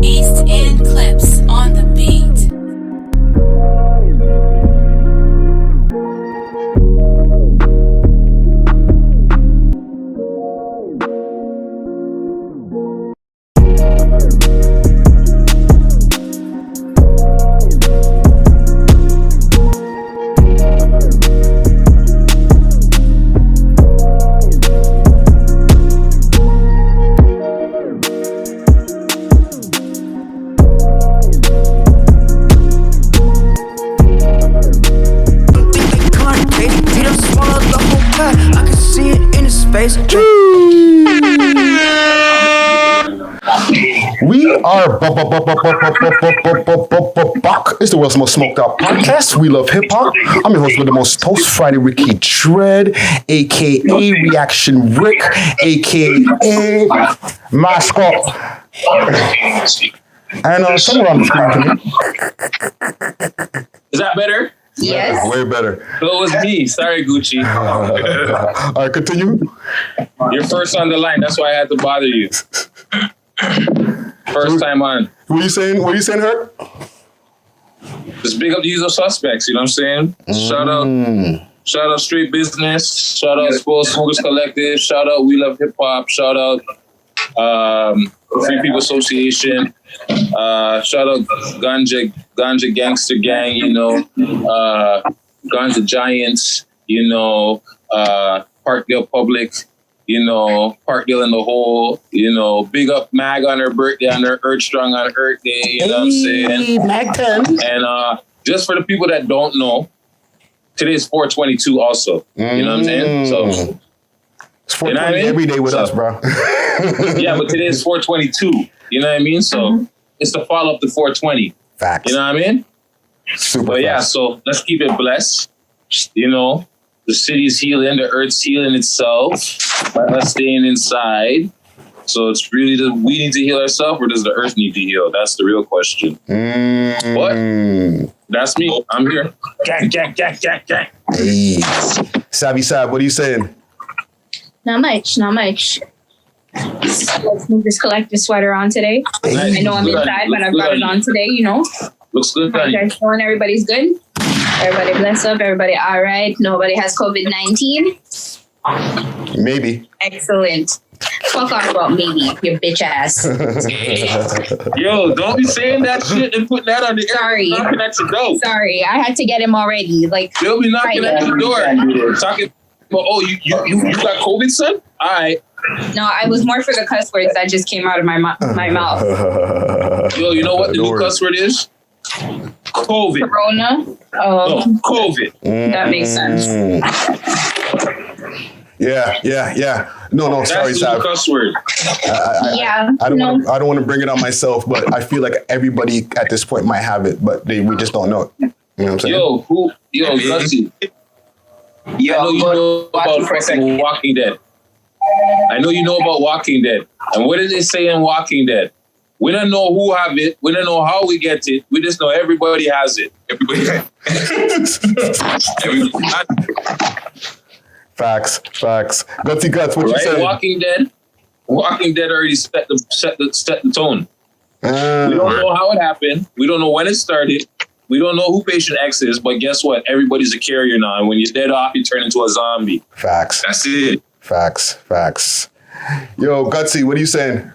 East End Clips on the beat. We are back. It's the world's most smoked out podcast. We love hip hop. I'm your host with the most toast, Friday Ricky Dread, aka Reaction Rick, aka Mascot. And somewhere on the screen to me. Is that better? Yes. Way better. So it was me. Sorry, Gucci. All right, continue. You're first on the line. That's why I had to bother you. First time on. What are you saying? What are you saying, Herc? Just big up the usual suspects. You know what I'm saying? Shout out Straight Business. Shout out Spoiled Smokers Collective. Shout out We Love Hip Hop. Shout out Free People Association. Shout out Ganja Gangster Gang. You know, Ganja Giants. You know, Parkdale Public. You know, Parkdale in the Hole, you know, big up Mag on her birthday, on her Earth Strong on Earth Day, you know what I'm saying? Mag 10. And just for the people that don't know, today is 422 also. You know what I'm saying? So it's 420 every day with us, bro. Yeah, but today is 422. You know what I mean? So it's the follow-up to 420. Facts. You know what I mean? Super But yeah, fast. so let's keep it blessed. You know, the city's healing, the earth's healing itself by us staying inside. So it's really, we need to heal ourselves, or does the earth need to heal? That's the real question. What? That's me. I'm here. Gang. Hey. Savvy Sab, what are you saying? Not much. Let's move this collective sweater on today. Nice. I know I'm inside, but I've got it on today, you know. Looks good. How you guys doing? Everybody's good? Everybody bless up. Everybody all right? Nobody has COVID-19? Maybe. Excellent. Fuck off about maybe, you bitch ass. Yo, don't be saying that shit and putting that on the Sorry. knocking at your door. Sorry, I had to get him already. Like, They'll be knocking at your door. Talking about, oh, you got COVID, son? All right. no, I was more for the cuss words that just came out of my mouth. Yo, you know what the new cuss word is? COVID. Corona? Oh, COVID. That makes sense. Yeah. No, That's sorry, the Sab. new cuss word. I don't want to bring it on myself, but I feel like everybody at this point might have it, but we just don't know it. You know what I'm saying? Yo, Gutsy. I know you know about fucking Walking Dead. I know you know about Walking Dead. And what did they say in Walking Dead? We don't know who have it. We don't know how we get it. We just know everybody has it. Everybody. Facts. Gutsy Guts, what you Right? saying? Walking Dead already set the tone. We don't know how it happened. We don't know when it started. We don't know who patient X is, but guess what? Everybody's a carrier now. And when you're dead off, you turn into a zombie. Facts. That's it. Facts. Yo, Gutsy, what are you saying?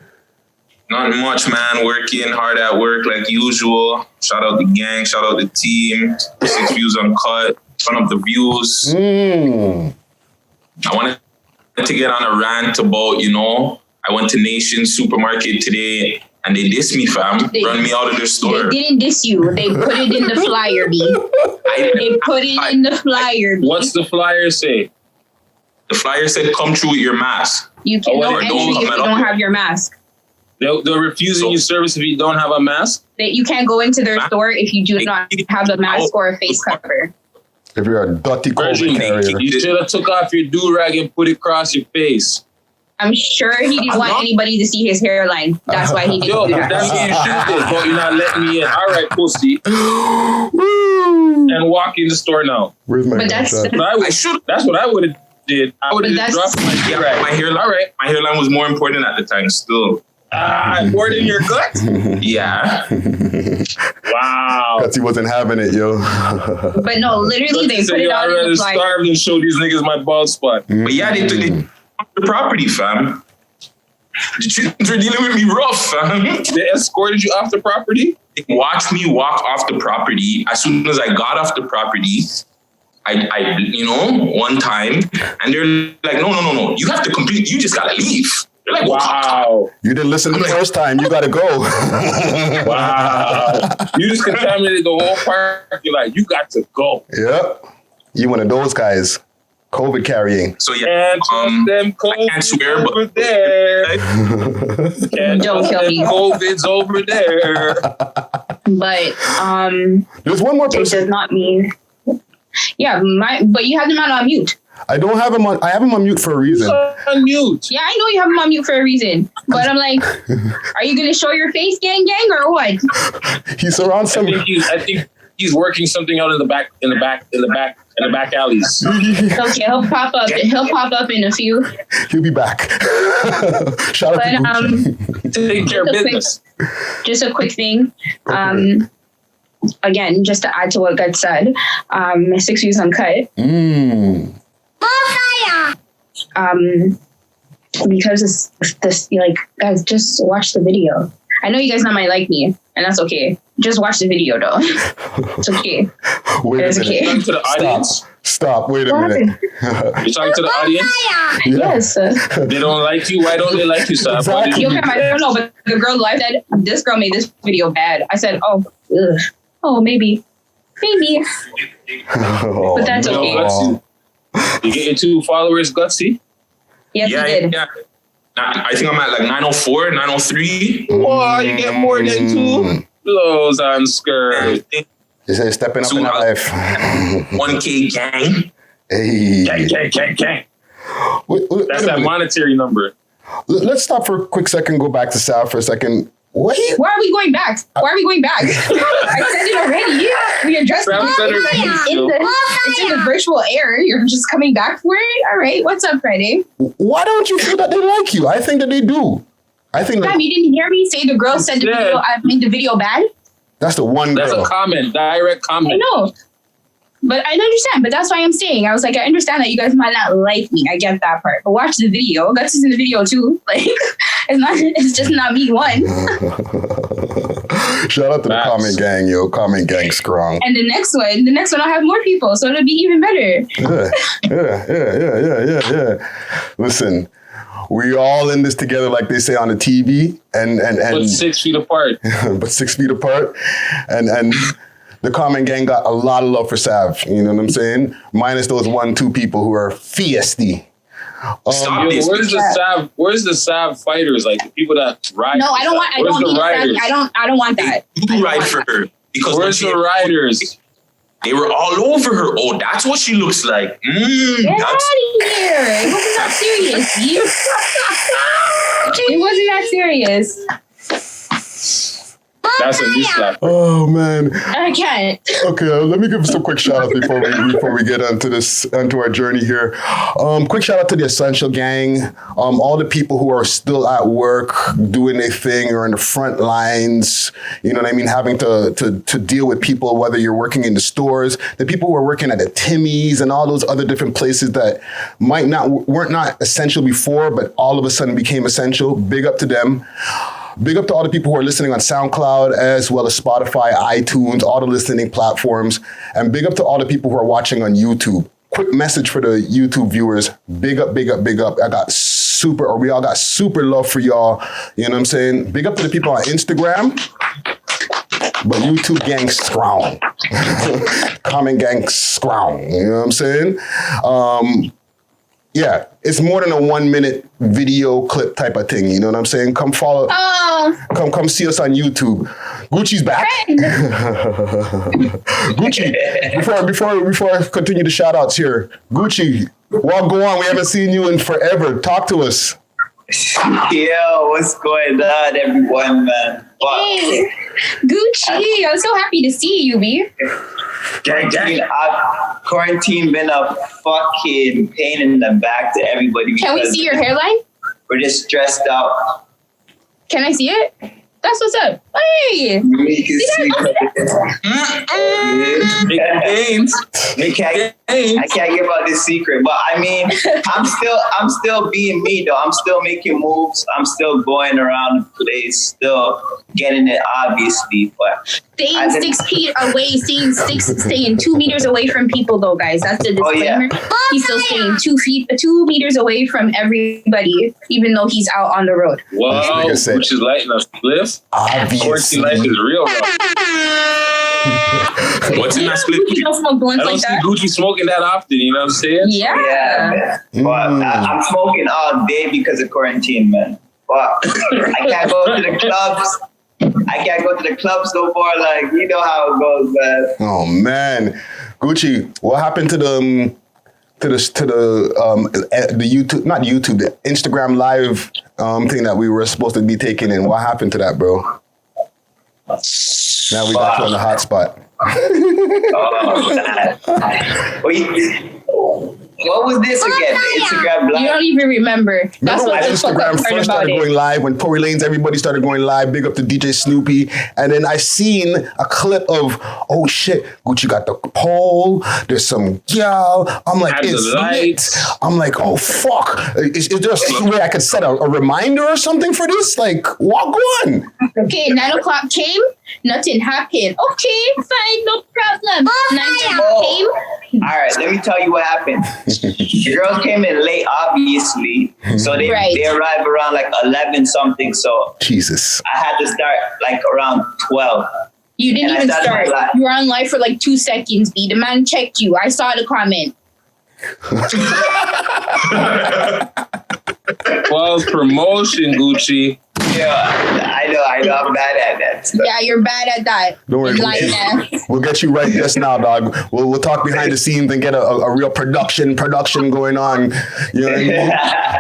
Not much, man. Working hard at work like usual. Shout out the gang. Shout out the team. 6 views uncut. Turn up the views. I wanted to get on a rant about, I went to Nation Supermarket today and they dissed me, fam. Run me out of their store. They didn't diss you. They put it in the flyer, B. They put it in the flyer, B. What's the flyer say? The flyer said, come through with your mask. You cannot entry if you don't have your mask. They're refusing you service if you don't have a mask? You can't go into their store if you do not have a mask or a face cover. If you're a dirty COVID carrier. You should have took off your do-rag and put it across your face. I'm sure he didn't want anybody to see his hairline. That's why he didn't do that. That's what you should do, but you're not letting me in. All right, pussy. And walk in the store now. Where's my But that's That's what I would have did. I would have dropped my do-rag. My hairline was more important at the time still. More than your gut? Yeah. Wow. Because he wasn't having it, yo. But no, literally they put it I'd on in rather the flyer. starve than show these niggas my bald spot. But yeah, they took the property, fam. The chickens were dealing with me rough, fam. They escorted you off the property? They watched me walk off the property. As soon as I got off the property, I one time, and they're like, no. You have to complete, you just gotta leave. They're like, wow. You didn't listen the first time. You gotta go. Wow. You just contaminated the whole parking lot. You got to go. Yep. You one of those guys. COVID carrying. So yeah, them I can't swear, over but there. Can't Don't trust kill them me. COVID's over there. There's one more it does person. not mean. Yeah, but you have them on mute. I don't have him on. I have him on mute for a reason. On mute. Yeah, I know you have them on mute for a reason. But I'm like, are you gonna show your face, gang, or what? He surrounds some. I think he's working something out in the back alleys. Okay, he'll pop up. He'll pop up in a few. He'll be back. Shout out to But Gucci. Take care of business. Just a quick thing. Again, just to add to what Gut said, 6 Views Uncut. Because this, like, guys, just watch the video. I know you guys not might like me, and that's okay. Just watch the video, though. It's okay. Wait It's a okay. minute. To the audience. Stop. Wait a What minute. You're talking to the audience. Yes. They don't like you. Why don't they like you, Sam? Exactly. Yo, Cam, I don't know, but the girl live said this girl made this video bad. I said, maybe, Oh, but that's no. okay. Gutsy. You get your 2 followers, Gutsy? Yes, yeah, you did. yeah. I think I'm at like 904, 903. Wow, you get more than 2 blows on skirt. You say stepping up in our life. 1K gang. Hey. Gang. Wait That's a that minute. monetary number. Let's stop for a quick second. Go back to South for a second. Wait. Why are we going back? I said it already. We addressed Brown Center it's in the virtual air. You're just coming back for it? All right. What's up, Friday? Why don't you feel that they like you? I think that they do. I think Damn, you didn't hear me say the girl said the video. I made the video bad. that's the one That's girl. a comment, direct I comment. know. But I understand. But that's why I'm saying. I was like, I understand that you guys might not like me. I get that part. But watch the video. Guts is in the video too. Like, it's just not me one. Shout out to the Facts. comment gang, yo. Comment gang strong. And the next one I'll have more people. So it'll be even better. Yeah. Listen, we all in this together, like they say on the TV, and But 6 feet apart. but 6 feet apart, and the comment gang got a lot of love for Sav. You know what I'm saying? Minus those 1-2 people who are fiesty. Stop Yo, this. where's the Sav fighters? Like the people that ride? No, I don't want. I Where's don't the need riders? that. I don't want that. You ride for her. Because Where's when the riders? they were all over her. Oh, that's what she looks like. Get out That's of here. It wasn't that serious. It wasn't that serious. That's a new slap. Oh man. I can't. Okay, let me give some quick shout outs before we get onto our journey here. Quick shout out to the Essential Gang, all the people who are still at work doing their thing or in the front lines. You know what I mean? Having to deal with people, whether you're working in the stores, the people who are working at the Timmy's and all those other different places that weren't not essential before, but all of a sudden became essential. Big up to them. Big up to all the people who are listening on SoundCloud, as well as Spotify, iTunes, all the listening platforms. And big up to all the people who are watching on YouTube. Quick message for the YouTube viewers. Big up, big up, big up. We all got super love for y'all. You know what I'm saying? Big up to the people on Instagram. But YouTube gang strong. Comment gang strong. You know what I'm saying? Yeah, it's more than a 1 minute video clip type of thing. You know what I'm saying? Come follow. Oh, Come see us on YouTube. Gucci's back. Gucci, before I continue the shout outs here, Gucci, well, go on. We haven't seen you in forever. Talk to us. Yo, what's going on, everyone, man? Fuck. hey, Gucci! I'm so happy to see you, B. Quarantine been a fucking pain in the back to everybody. Can we because see your hairline? We're just stressed out. Can I see it? That's what's up. Hey! I can't give out this secret, but I mean, I'm still being me though. I'm still making moves. I'm still going around the place, still getting it obviously, but staying 6 feet away, staying 2 meters away from people though, guys. That's the disclaimer. He's still staying 2 meters away from everybody, even though he's out on the road. Wow, which is lighting a spliff. Obviously, life is real. What's in that split? Gucci don't smoke blunts I don't like see that. Gucci smoking that often. You know what I'm saying? Yeah. But I'm smoking all day because of quarantine, man. But I can't go to the clubs. I can't go to the clubs no more. Like, you know how it goes, man. Oh man, Gucci, what happened to the YouTube, not YouTube, the Instagram live thing that we were supposed to be taking in? What happened to that, bro? Now we got you on the hot spot. What was this again? The Instagram live? You don't even remember. That's Remember what when the fuck Instagram up part first about started going it. live, when Tory Lanez, everybody started going live, big up to DJ Snoopy. And then I seen a clip of, oh shit, Gucci got the pole, there's some gal. I'm like, Have the it's lights. lit. I'm like, oh fuck. Is there some way I could set a reminder or something for this? Like, walk on. Okay, 9 o'clock came, nothing happened. Okay, fine, no problem. 9:30 came. All right, let me tell you what happened. The girls came in late, obviously. So they arrived around like 11 something. So Jesus. I had to start like around 12. You didn't And I even started start. my live. You were on live for like 2 seconds, B. The man checked you. I saw the comment. False promotion, Gucci. Yeah, I know, I'm bad at that stuff. Yeah, you're bad at that. Don't worry, Lying ass. we'll get you right just now, dog. We'll talk behind the scenes and get a real production going on. You know what I mean?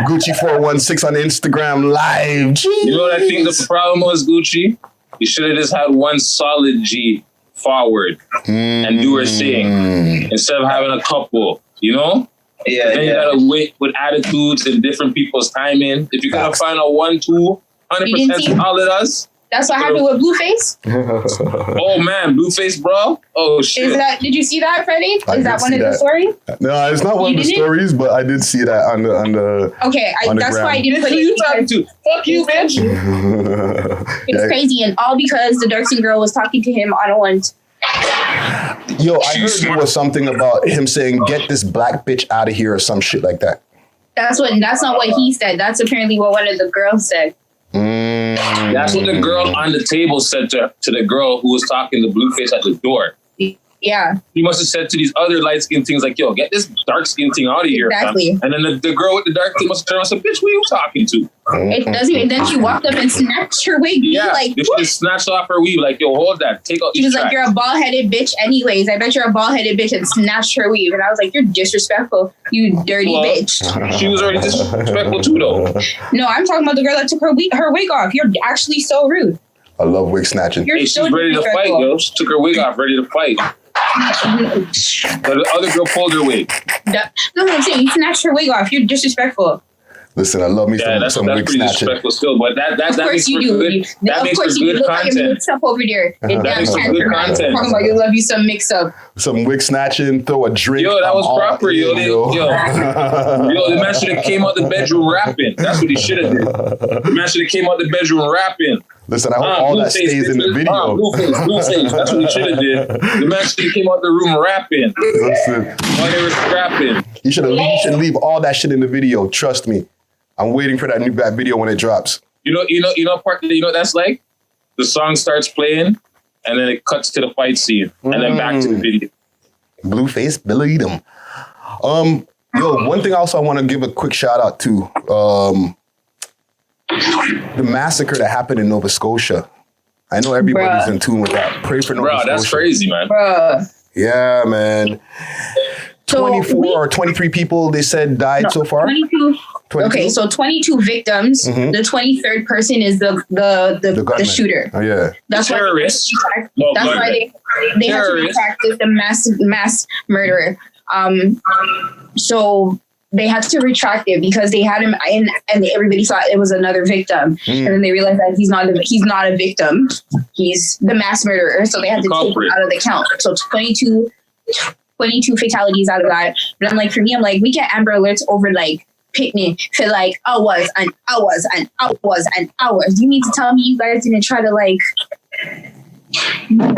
Gucci 416 on Instagram live. Jeez. You know what I think the problem was, Gucci? You should have just had one solid G forward and do her thing instead of having a couple, you know? Yeah, Then you gotta wait with attitudes and different people's timing. If you're gonna find a 1-2, 100% solid us. That's what happened with Blueface. Oh man, Blueface, bro. Oh shit. Did you see that, Freddie? I Is that did one see of the that. stories? No, it's not one of the stories, but I did see that on the Okay, on the that's gram. why I didn't put Who it. you talking to? Fuck you, bitch. It's crazy, and all because the dark-skinned girl was talking to him on a one. Yo, I heard there was something about him saying, "Get this black bitch out of here" or some shit like that. That's not what he said. That's apparently what one of the girls said. That's what the girl on the table said to the girl who was talking to Blueface at the door. Yeah. He must have said to these other light-skinned things like, yo, get this dark-skinned thing out of here. Exactly. Fam. And then the girl with the dark thing must have turned around and said, bitch, who are you talking to? It doesn't even. Then she walked up and snatched her wig. Yeah, Like, they should have snatched off her weave. Like, yo, hold that. Take out she these was like, tracks. "You're a bald-headed bitch anyways. I bet you're a bald-headed bitch," and snatched her weave. And I was like, "You're disrespectful, you dirty bitch." She was already disrespectful too, though. No, I'm talking about the girl that took her wig off. You're actually so rude. I love wig snatching. You're Hey, she's so ready to fight, disrespectful. yo. She took her wig off, ready to fight. But the other girl pulled her wig. That's what I'm saying. You snatched her wig off. You're disrespectful. Listen, I love me Yeah, some that's wig pretty snatching. disrespectful still. But that Of course makes you for do. good. That Of makes for course you good do. Look like a content. mix up over there. It That damn makes for can't good come out. content. Talking about you love you some mix up. Some wig snatching, throw a drink. Yo, that was I'm all proper, yo. in, Yo, the man should have came out the bedroom rapping. That's what he should have did. The man should have came out the bedroom rapping. Listen, I hope all that stays in the video. Blueface. That's what he should have did. The man should have came out the room rapping Listen, while they were scrapping. you should leave all that shit in the video. Trust me. I'm waiting for that video when it drops. You know what that's like? The song starts playing and then it cuts to the fight scene and then back to the video. Blueface, believe them. Yo, one thing also I want to give a quick shout out to. The massacre that happened in Nova Scotia. I know everybody's in tune with that. Pray for Nova Scotia. That's crazy, man. Bruh. Yeah, man. 24 or 23 people, they said, died so far. 22. 22? Okay, so 22 victims. Mhm. The 23rd person is the gunman. shooter. Oh, yeah. That's why Terrorists. that's why they have to Terrorists. practice the mass murderer. So they had to retract it because they had him in, and everybody thought it was another victim, and then they realized that he's not a victim. He's the mass murderer, so they had to take him out of the count. So 22 fatalities out of that. But I'm like, for me, I'm like, we get Amber Alerts over like picnic for like hours and hours and hours and hours. You mean to tell me you guys didn't try to like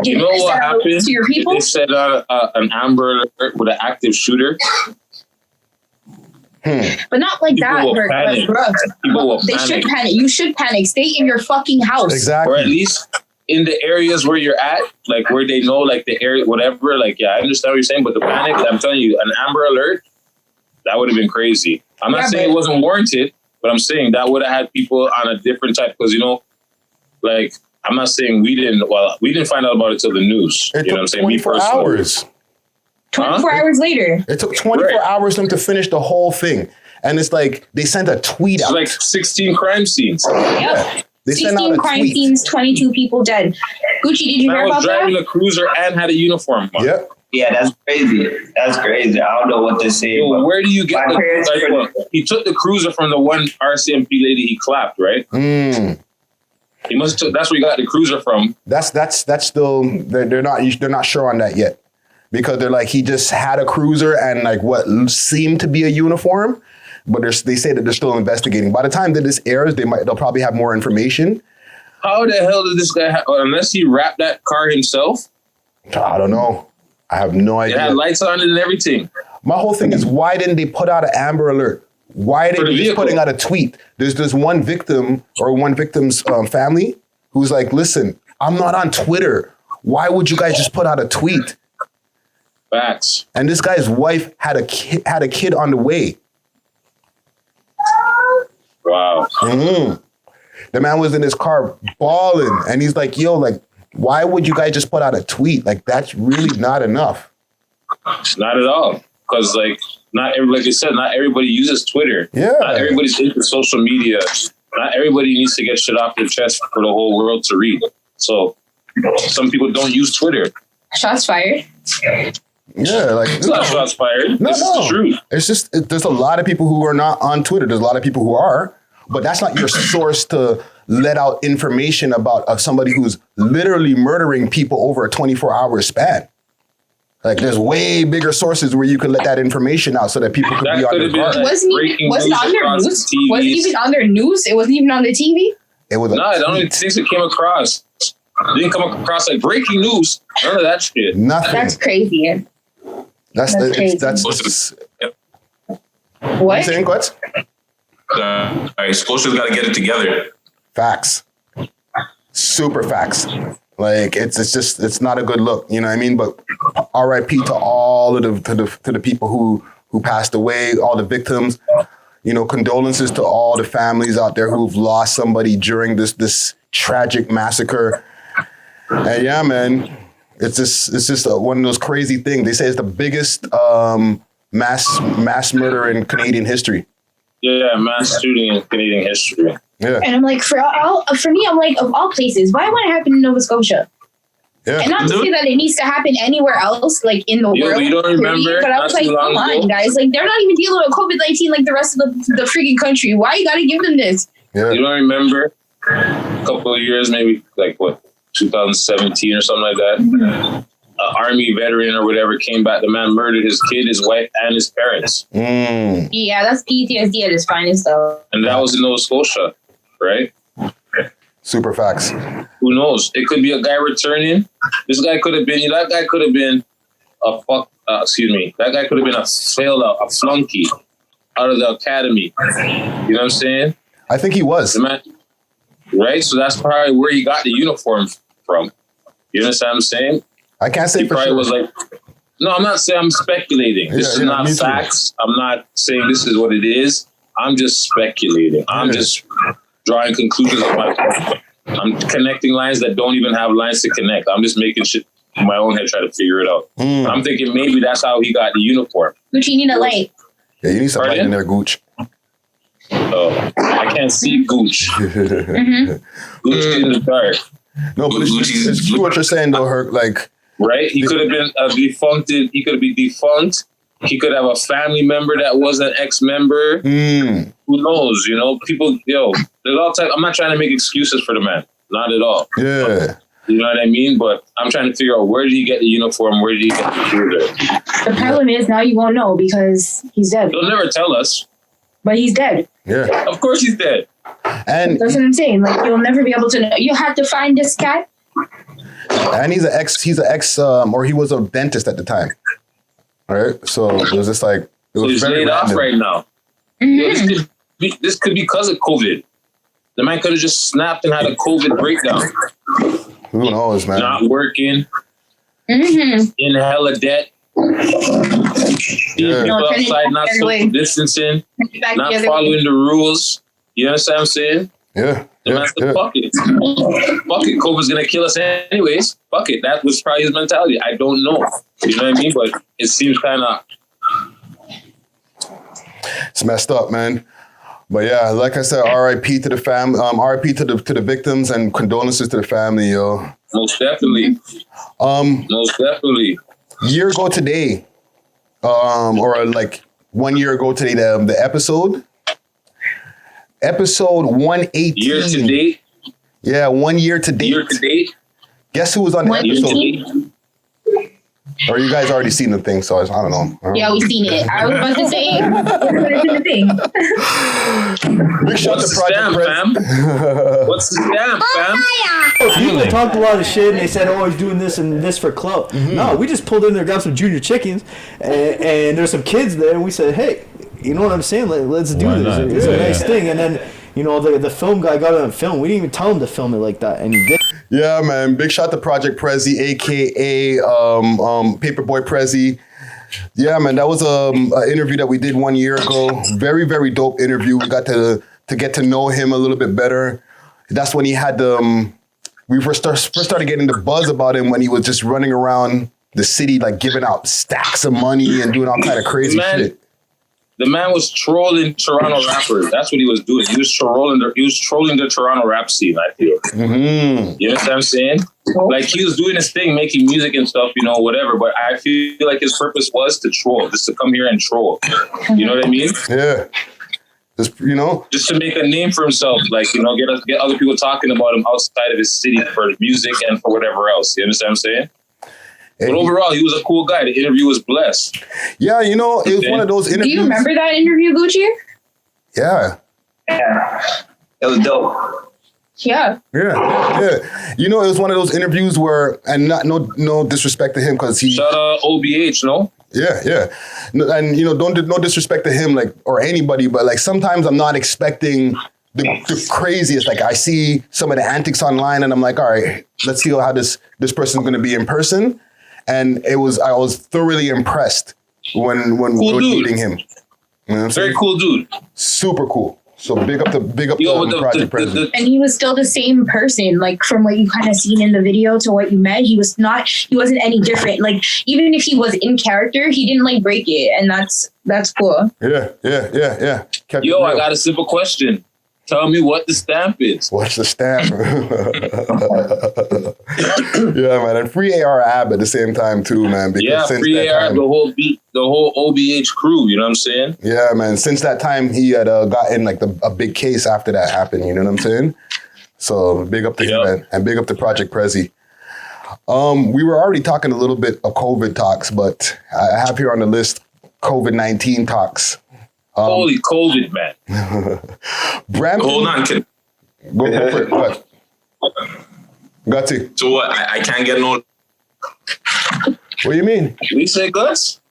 you know what happened to your people? They set out an Amber Alert with an active shooter. But not like People that. will Bro. panic. People will They panic. should panic. You should panic. Stay in your fucking house. Exactly. Or at least in the areas where you're at, like where they know, like the area, whatever. Like, yeah, I understand what you're saying, but the panic, I'm telling you, an Amber Alert, that would have been crazy. I'm not saying it wasn't warranted, but I'm saying that would have had people on a different type, because, you know, like, I'm not saying we didn't find out about it till the news. It you know what I'm took saying? 24 hours. 24 hours later. It took 24 hours for them to finish the whole thing. And it's like, they sent a tweet out. It's like 16 crime scenes. Yep. They sent out 16 a crime tweet. scenes, 22 people dead. Gucci, did you hear I was about driving that? a cruiser and had a uniform on. Yep. Yeah, that's crazy. That's crazy. I don't know what to say. Yo, but where do you get my parents like, were- he took the cruiser from the one RCMP lady he clapped, right? He must have that's where he got the cruiser from. That's still they're not sure on that yet, because they're like, he just had a cruiser and like what seemed to be a uniform, but they say that they're still investigating. By the time that this airs, they'll probably have more information. How the hell did this guy unless he wrapped that car himself? I don't know. I have no It idea. had lights on it and everything. My whole thing is, why didn't they put out an Amber Alert? Why For are the they just vehicle. putting out a tweet? There's one victim or one victim's family who's like, listen, I'm not on Twitter. Why would you guys just put out a tweet? Facts. And this guy's wife had a kid on the way. Wow. The man was in his car bawling, and he's like, yo, like, why would you guys just put out a tweet? Like, that's really not enough. Not at all. Because like like you said, not everybody uses Twitter. Yeah. Not everybody's into social media. Not everybody needs to get shit off their chest for the whole world to read. So some people don't use Twitter. Shots fired. Yeah, like, It's not shots fired. No, This is the truth. It's just, there's a lot of people who are not on Twitter. There's a lot of people who are, but that's not your source to let out information about somebody who's literally murdering people over a 24-hour span. Like, there's way bigger sources where you can let that information out so that people could That be on could their have been guard. like Was it on their across news? the Was it TVs. even on their news? It wasn't even on the TV? It was No, the only things that came across didn't come across like breaking news. None of that shit. nothing. That's crazy. That's crazy. that's What? you saying, what? All right, Scotia's got to get it together. Facts. Super facts. Like, it's not a good look, you know what I mean? But RIP to all of the people who passed away, all the victims. You know, condolences to all the families out there who've lost somebody during this tragic massacre. And yeah, man, it's just one of those crazy things. They say it's the biggest mass murder in Canadian history. Yeah, mass shooting in Canadian history. Yeah, And I'm like, for me, I'm like, of all places, why would it happen in Nova Scotia? yeah. And not to say that it needs to happen anywhere else, like in the Yeah, world. but you don't remember period, but I was not like, too long come ago? on, guys. Like, they're not even dealing with COVID-19 like the rest of the freaking country. Why you gotta give them this? Yeah. You don't remember a couple of years, maybe like what, 2017 or something like that? An army veteran or whatever came back. The man murdered his kid, his wife, and his parents. Yeah, that's PTSD at its finest, though. And that was in Nova Scotia, right? Super facts. Who knows? It could be a guy returning. This guy could have been, that guy could have been that guy could have been a flunky out of the academy. You know what I'm saying? I think he was. The man, right? So that's probably where he got the uniform from. You understand what I'm saying? I can't say He for probably sure. was like, no, I'm not saying, I'm speculating. This is not me too. facts. I'm not saying this is what it is. I'm just speculating. I'm just drawing conclusions of my own. I'm connecting lines that don't even have lines to connect. I'm just making shit in my own head, try to figure it out. I'm thinking maybe that's how he got the uniform. Gucci, you need a light. Yeah, you need some light Pardon? in there, Gooch. I can't see Gooch. Gooch in the dark, No, but it's true what you're saying though, Herc. Like, right? He could have been defuncted. He could have been defunct He could have a family member that was an ex-member. Who knows? You know, people. There's all type. I'm not trying to make excuses for the man. Not at all. Yeah. You know what I mean? But I'm trying to figure out, where did he get the uniform? Where did he get the shooter? The problem is now you won't know because he's dead. They'll never tell us. But he's dead. Yeah. Of course he's dead. And that's what I'm saying. Like, you'll never be able to know. You have to find this guy. And he's an ex, or he was a dentist at the time. All right. So it was just like, it was he's very laid random. off right now. This could be because of COVID. The man could have just snapped and had a COVID breakdown. Who knows, man? Not working. In hella debt. People outside not social distancing. Not following the rules. You understand what I'm saying? Yeah. The man said, fuck it. Fuck it. COVID's going to kill us anyways. Fuck it. That was probably his mentality. I don't know. You know what I mean? But it seems kind of... It's messed up, man. But yeah, like I said, R.I.P. to the family, R.I.P. to the victims, and condolences to the family, yo. Most definitely. Most definitely. Year ago today, or like 1 year ago today, the episode 118. Year to date. Yeah, 1 year to date. Year to date. Guess who was on the episode? Or you guys already seen the thing, so I don't know. Yeah, we seen it. I was about to say, the thing. Big shout to Project fam. What's the stamp, fam? People talked a lot of shit and they said, oh, he's doing this and this for clout. No, we just pulled in there, got some junior chickens, and there's some kids there, and we said, hey, you know what I'm saying? Let's do this. It's a nice thing. And then, you know, the film guy got it on film. We didn't even tell him to film it like that, and he did. Yeah, man. Big shout to Project Prezzy, a.k.a. Paperboy Prezzy. Yeah, man. That was an interview that we did 1 year ago. Very, very dope interview. We got to get to know him a little bit better. That's when he had we first started getting the buzz about him when he was just running around the city, like giving out stacks of money and doing all kind of crazy shit. The man was trolling Toronto rappers. That's what he was doing. He was trolling the Toronto rap scene, I feel. You understand what I'm saying? Like, he was doing his thing, making music and stuff, you know, whatever. But I feel like his purpose was to troll, just to come here and troll. You know what I mean? Yeah. Just, you know? Just to make a name for himself. Like, you know, get other people talking about him outside of his city for music and for whatever else. You understand what I'm saying? But overall, he was a cool guy. The interview was blessed. Yeah, you know, it was one of those interviews. Do you remember that interview, Gucci? Yeah. Yeah. It was dope. Yeah. Yeah. You know, it was one of those interviews where, and no disrespect to him, because he... Shout out OBH, no? Yeah. And, you know, no disrespect to him, like, or anybody, but, like, sometimes I'm not expecting the craziest. Like, I see some of the antics online, and I'm like, all right, let's see how this person's going to be in person. And I was thoroughly impressed when meeting him. You know what I'm saying? Very cool dude. Super cool. So big up the Project Prezzy. And he was still the same person, like from what you kind of seen in the video to what you met. He wasn't any different. Like, even if he was in character, he didn't like break it, and that's cool. Yeah. Yo, I got a simple question. Tell me what the stamp is. What's the stamp? Yeah, man. And free AR Ab at the same time too, man. Because free AR, the whole OBH crew, you know what I'm saying? Yeah, man. Since that time, he had gotten like a big case after that happened, you know what I'm saying? So big up to him, man. And big up to Project Prezzy. We were already talking a little bit of COVID talks, but I have here on the list COVID-19 talks. Holy COVID, man. Brampton. Hold on. Go for it. What? Gutsy. So what? I can't get no... What do you mean? We say Guts?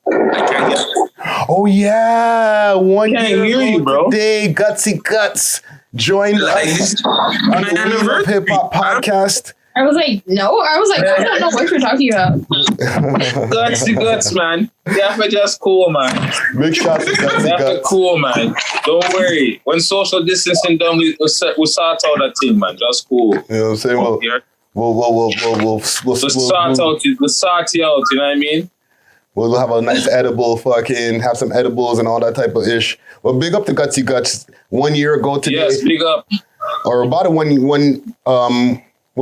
I can't get... Oh, yeah. 1 year you, bro. Today, Gutsy Guts joined us on the We Love Hip Hop podcast. I was like, no. I don't know what you're talking about. Guts, man. Yeah, but just cool, man. Big shout to Gutsy Guts. Cool, man. Don't worry. When social distancing done, we sort out that thing, man. Just cool. You know what I'm saying? We'll sort you out, you know what I mean? We'll have a nice edible, have some edibles and all that type of ish. Well, big up to Gutsy Guts. 1 year ago today. Yes, big up. Or about what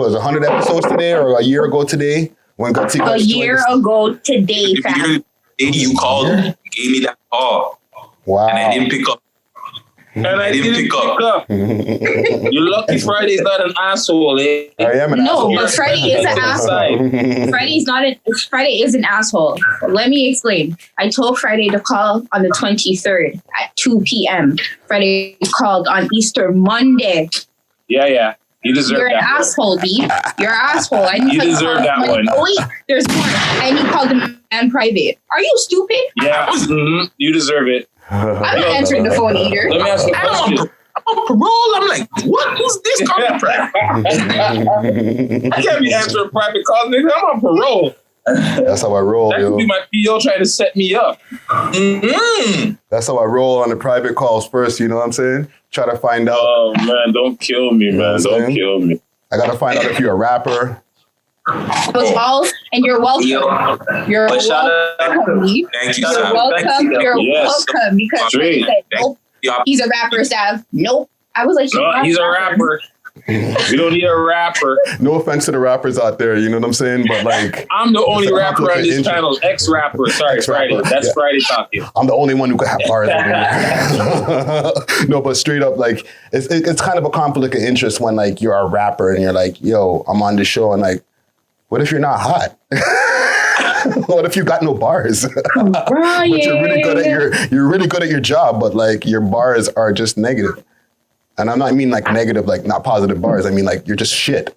was it, 100 episodes today or a year ago today when Gutsy Guts ago today, fam. You called, gave me that call. Wow. And I didn't pick up. And I didn't pick up. You're lucky Friday's not an asshole, eh? I am an asshole. But Friday is an asshole. Friday is an asshole. Let me explain. I told Friday to call on the 23rd at 2 p.m. Friday called on Easter Monday. Yeah. You deserve You're that. You're an asshole, B. You're an asshole. You deserve that one. Oh, wait, there's more. And you called him man private. Are you stupid? Yeah. You deserve it. I'm not answering the phone either. Let me ask you a question. I'm on parole. I'm like, what? Who's this contract? I can't be answering private calls, nigga. I'm on parole. That's how I roll, That yo. could be my PO trying to set me up. That's how I roll on the private calls first, you know what I'm saying? Try to find out. Oh, man, don't kill me, man. Don't kill me. I gotta find out if you're a rapper. And you're welcome. You're welcome. Thank you, You're Sam. welcome. You're Yes. welcome. Because Straight. he said, nope, he's a rapper, Sav. Nope. I was like, No, he's a rapper. We don't need a rapper. No offense to the rappers out there, you know what I'm saying? But like, I'm the only it's a rapper on complicated this panel. Ex-rapper. Sorry, Ex-rapper, Friday. That's yeah. Friday talking. I'm the only one who could have bars over here. No, but straight up, like, it's kind of a conflict of interest when like you're a rapper and you're like, yo, I'm on the show, and like, what if you're not hot? What if you got no bars? But you're really good at your job, but like your bars are just negative. And I mean like negative, like not positive bars. I mean like you're just shit.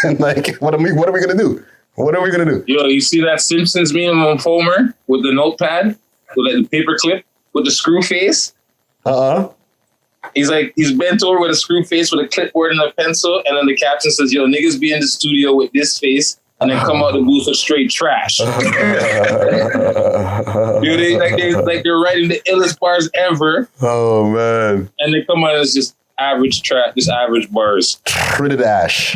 And like, what are we gonna do? What are we gonna do? Yo, you see that Simpsons meme on Homer with the notepad, with like the paper clip, with the screw face? He's bent over with a screw face with a clipboard and a pencil, and then the caption says, "Yo, niggas be in the studio with this face, and then come out the booth with straight trash." Yo, they're writing the illest bars ever. Oh man! And they come out as just average trash, just average bars. Pretty dash.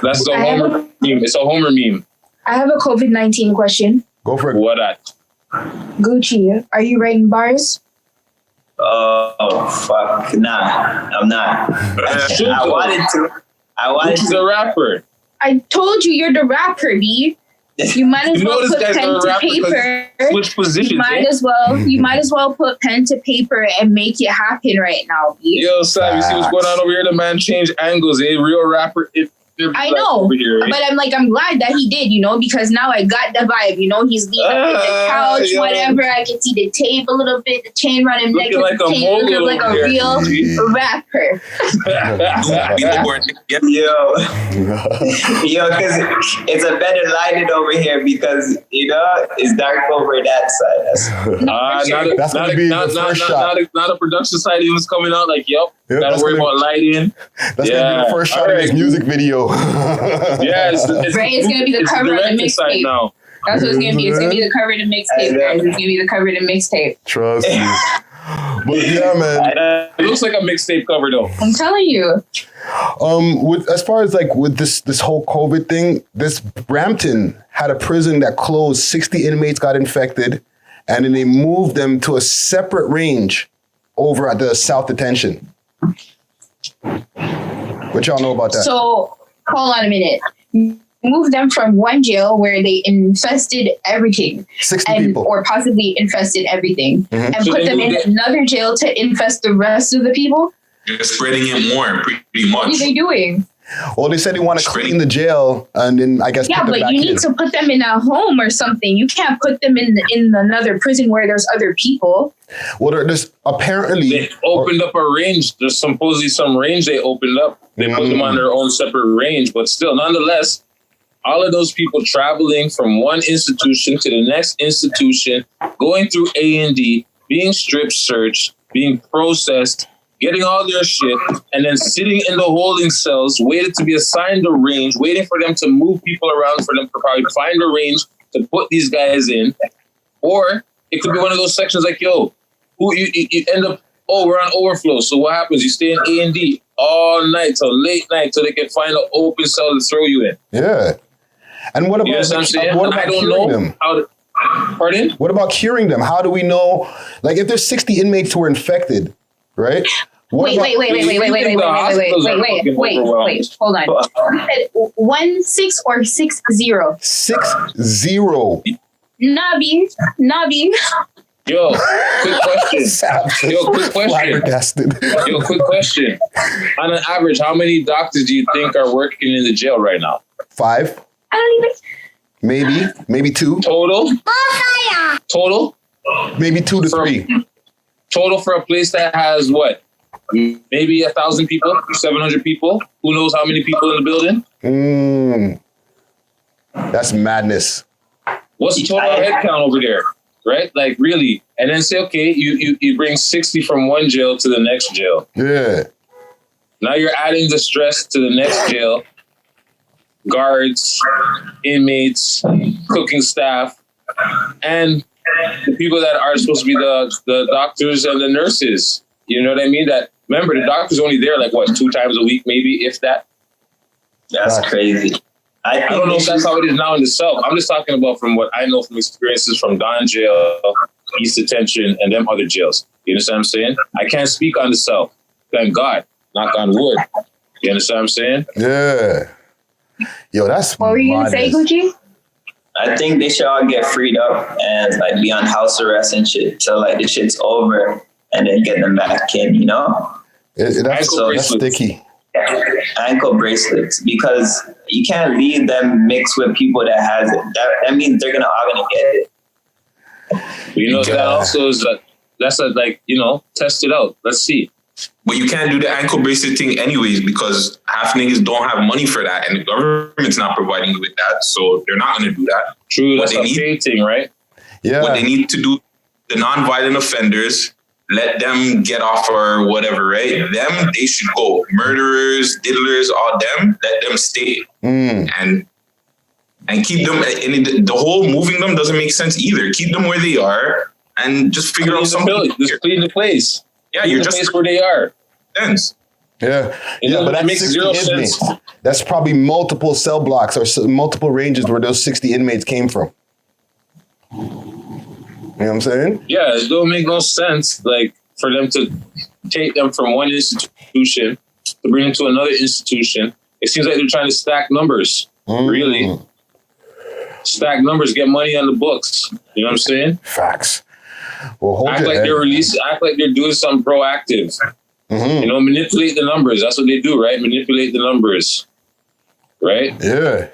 That's a Homer meme. It's a Homer meme. I have a COVID-19 question. Go for it. What at? Gucci, are you writing bars? Oh fuck! Nah, I'm not. I wanted to. He's a rapper. I told you you're the rapper, B. You might as well put pen to paper. Switch positions. You might as well put pen to paper and make it happen right now, B. Yo, Sam, you see what's going on over here? The man changed angles. A real rapper. I know, but I'm glad that he did, you know, because now I got the vibe, you know, he's leaning up in the couch, whatever. I can see the tape a little bit, the chain running neck, like a look like a real rapper. Yo, because it's a better lighting over here because, you know, it's dark over that side. That's going to be the first shot. Not a production side even coming out like, gotta worry about lighting. That's going to be the first shot of this music video. Yeah, it's going to be the cover of the mixtape now. That's what it's going to be. It's going to be the cover of the mixtape, guys. It's going to be the cover of the mixtape. Trust me. But yeah, man. It looks like a mixtape cover, though. I'm telling you. As far as like with this whole COVID thing, this Brampton had a prison that closed. 60 inmates got infected, and then they moved them to a separate range over at the South Detention. What y'all know about that? So, hold on a minute. Move them from one jail where they infested everything, 60 people, or possibly infested everything, and put them in another jail to infest the rest of the people. They're spreading it more, pretty much. What are they doing? Well, they said they want to clean the jail, and then I guess yeah, put them but back you need to put them in a home or something. You can't put them in another prison where there's other people. Well, there's apparently they opened up a range. There's supposedly some range they opened up. They put them on their own separate range, but still, nonetheless, all of those people traveling from one institution to the next institution, going through A&D, being strip searched, being processed, getting all their shit, and then sitting in the holding cells, waiting to be assigned a range, waiting for them to move people around for them to probably find a range to put these guys in. Or it could be one of those sections like, yo, you end up, we're on overflow. So what happens? You stay in A&D all night till late night so they can find an open cell to throw you in. Yeah. And what about, curing them? Pardon? What about curing them? How do we know? Like, if there's 60 inmates who are infected, right? Wait, hold on. 16 or 60? 60. Nabi. Yo, quick question. Yo, quick question. On an average, how many doctors do you think are working in the jail right now? 5. I don't even. Maybe 2. Total? Maybe 2 to 3. Total for a place that has what? Maybe 1,000 people, 700 people. Who knows how many people in the building? That's madness. What's the total head count over there? Right? Like really. And then say, okay, you bring 60 from one jail to the next jail. Yeah. Now you're adding the stress to the next jail. Guards, inmates, cooking staff, and the people that are supposed to be the doctors and the nurses. You know what I mean? That remember, the doctor's only there like what, 2 times a week, maybe, if that. That's crazy. I don't know if that's how it is now in the South. I'm just talking about from what I know from experiences from Don Jail, East Detention, and them other jails. You understand what I'm saying? I can't speak on the South. Thank God. Knock on wood. You understand what I'm saying? Yeah. Yo, that's what were you going to say, Gucci? I think they should all get freed up and like be on house arrest and shit. So like the shit's over and then get them back in, you know? That's sticky. Ankle bracelets, because you can't leave them mixed with people that has it. That means they're all gonna get it. You know, that also is like, you know, test it out. Let's see. But you can't do the ankle bracelet thing anyways, because half niggas don't have money for that, and the government's not providing you with that, so they're not going to do that. True, that's a paid thing, right? Yeah. What they need to do, the non-violent offenders, let them get off or whatever, right? Them, they should go. Murderers, diddlers, all them, let them stay. And keep them, and the whole moving them doesn't make sense either. Keep them where they are and just figure out something. Just clean the place. Yeah, you're just place where they are. Yeah. But that makes 0 sense. That's probably multiple cell blocks or multiple ranges where those 60 inmates came from. You know what I'm saying? Yeah, it don't make no sense, like, for them to take them from one institution to bring them to another institution. It seems like they're trying to stack numbers. Really. Stack numbers, get money on the books. You know what I'm saying? Facts. Well, act like they're doing something proactive. You know, manipulate the numbers. That's what they do, right? Manipulate the numbers, right? Yeah,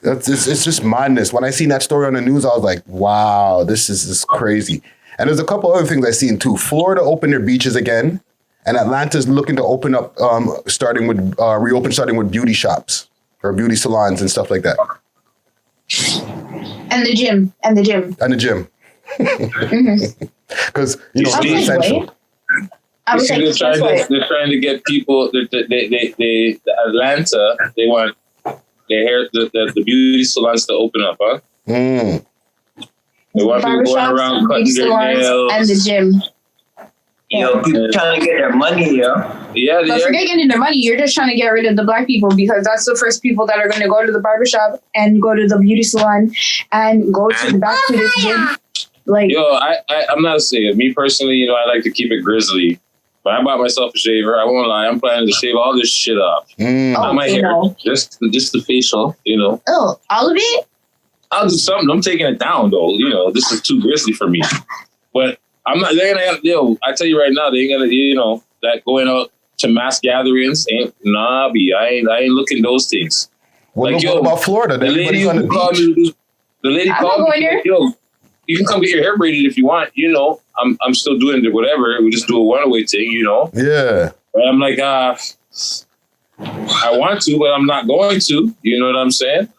it's just madness. When I seen that story on the news, I was like, wow, this is crazy. And there's a couple other things I seen too. Florida opened their beaches again, and Atlanta's looking to open up, starting with beauty shops or beauty salons and stuff like that. And the gym. Because it's essential. They're trying to get people. They Atlanta. They want the beauty salons to open up, huh? They want people going around cutting their nails and the gym. Yo, people trying to get their money, yo. Yeah, but forget getting their money. You're just trying to get rid of the black people, because that's the first people that are going to go to the barbershop and go to the beauty salon and go back to this gym. Like, yo, I'm not saying me personally. You know, I like to keep it grizzly. But I bought myself a shaver. I won't lie. I'm planning to shave all this shit off. Not my hair, just the facial. You know. Oh, all of it. I'll do something. I'm taking it down though. You know, this is too grizzly for me. But I'm not. They're gonna. I tell you right now, they ain't gonna. You know, that going out to mass gatherings ain't. I ain't looking those things. Well, like, what about Florida? The lady who called me. The lady called me. Like, yo, you can come get your hair braided if you want. You know, I'm still doing the whatever. We just do a one-way thing. You know. Yeah. But I'm like, I want to, but I'm not going to. You know what I'm saying?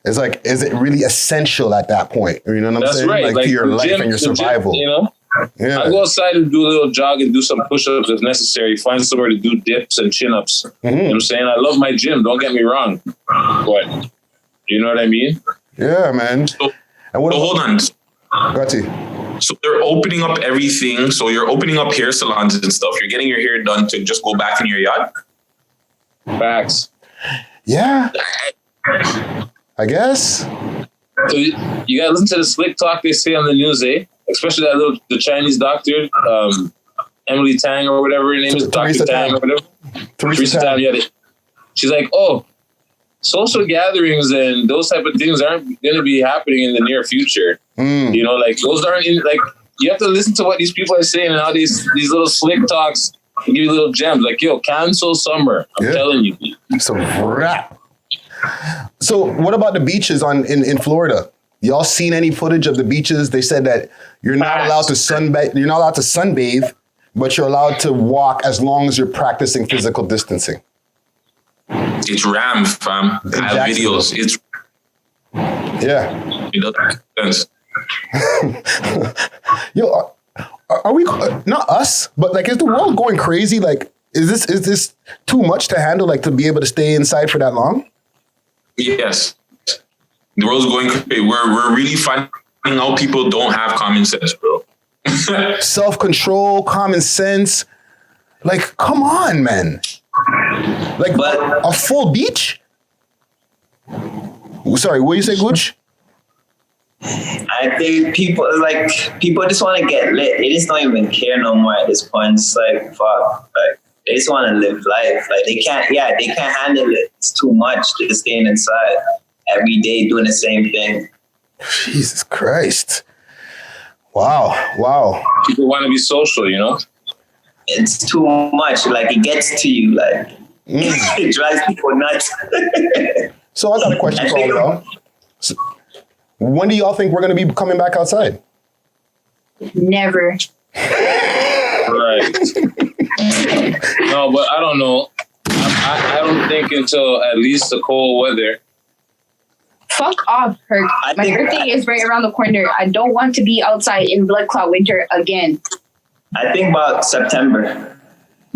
It's like, is it really essential at that point? You know what I'm saying? Right. Like to your life and your survival. Gym, you know. Yeah. I go outside and do a little jog and do some push-ups if necessary. Find somewhere to do dips and chin-ups. You know what I'm saying? I love my gym. Don't get me wrong. But you know what I mean? Yeah, man. So hold on. So they're opening up everything. So you're opening up hair salons and stuff. You're getting your hair done to just go back in your yard? Facts. Yeah. I guess. So you gotta listen to the slick talk they say on the news, eh? Especially the Chinese doctor, Emily Tang or whatever her name is, Dr. Tang or whatever. Teresa Tang, yeah. She's like, social gatherings and those type of things aren't going to be happening in the near future. You know, like those aren't like you have to listen to what these people are saying and how these little slick talks give you little gems. Like, yo, cancel summer. I'm telling you. It's a wrap. So what about the beaches in Florida? Y'all seen any footage of the beaches? They said that you're not allowed to sunbathe. You're not allowed to sunbathe, but you're allowed to walk as long as you're practicing physical distancing. It's rammed, fam. I have videos. It's yeah. It doesn't make sense. Yo, are we not us? But like, is the world going crazy? Like, is this too much to handle? Like, to be able to stay inside for that long? Yes. The world's going crazy. We're really finding out people don't have common sense, bro. Self-control, common sense. Like, come on, man. Like, a full beach? Sorry, what do you say, Gooch? I think people just want to get lit. They just don't even care no more at this point. It's like, fuck. Like, they just want to live life. Like, they can't handle it. It's too much to staying inside every day doing the same thing. Jesus Christ. Wow. People want to be social, you know? It's too much. Like, it gets to you. Like, it drives people nuts. So I got a question for all y'all. So, when do y'all think we're going to be coming back outside? Never. Right. No, but I don't know. I don't think until at least the cold weather. Fuck off, Herc. My birthday is right around the corner. I don't want to be outside in blood clot winter again. I think about September.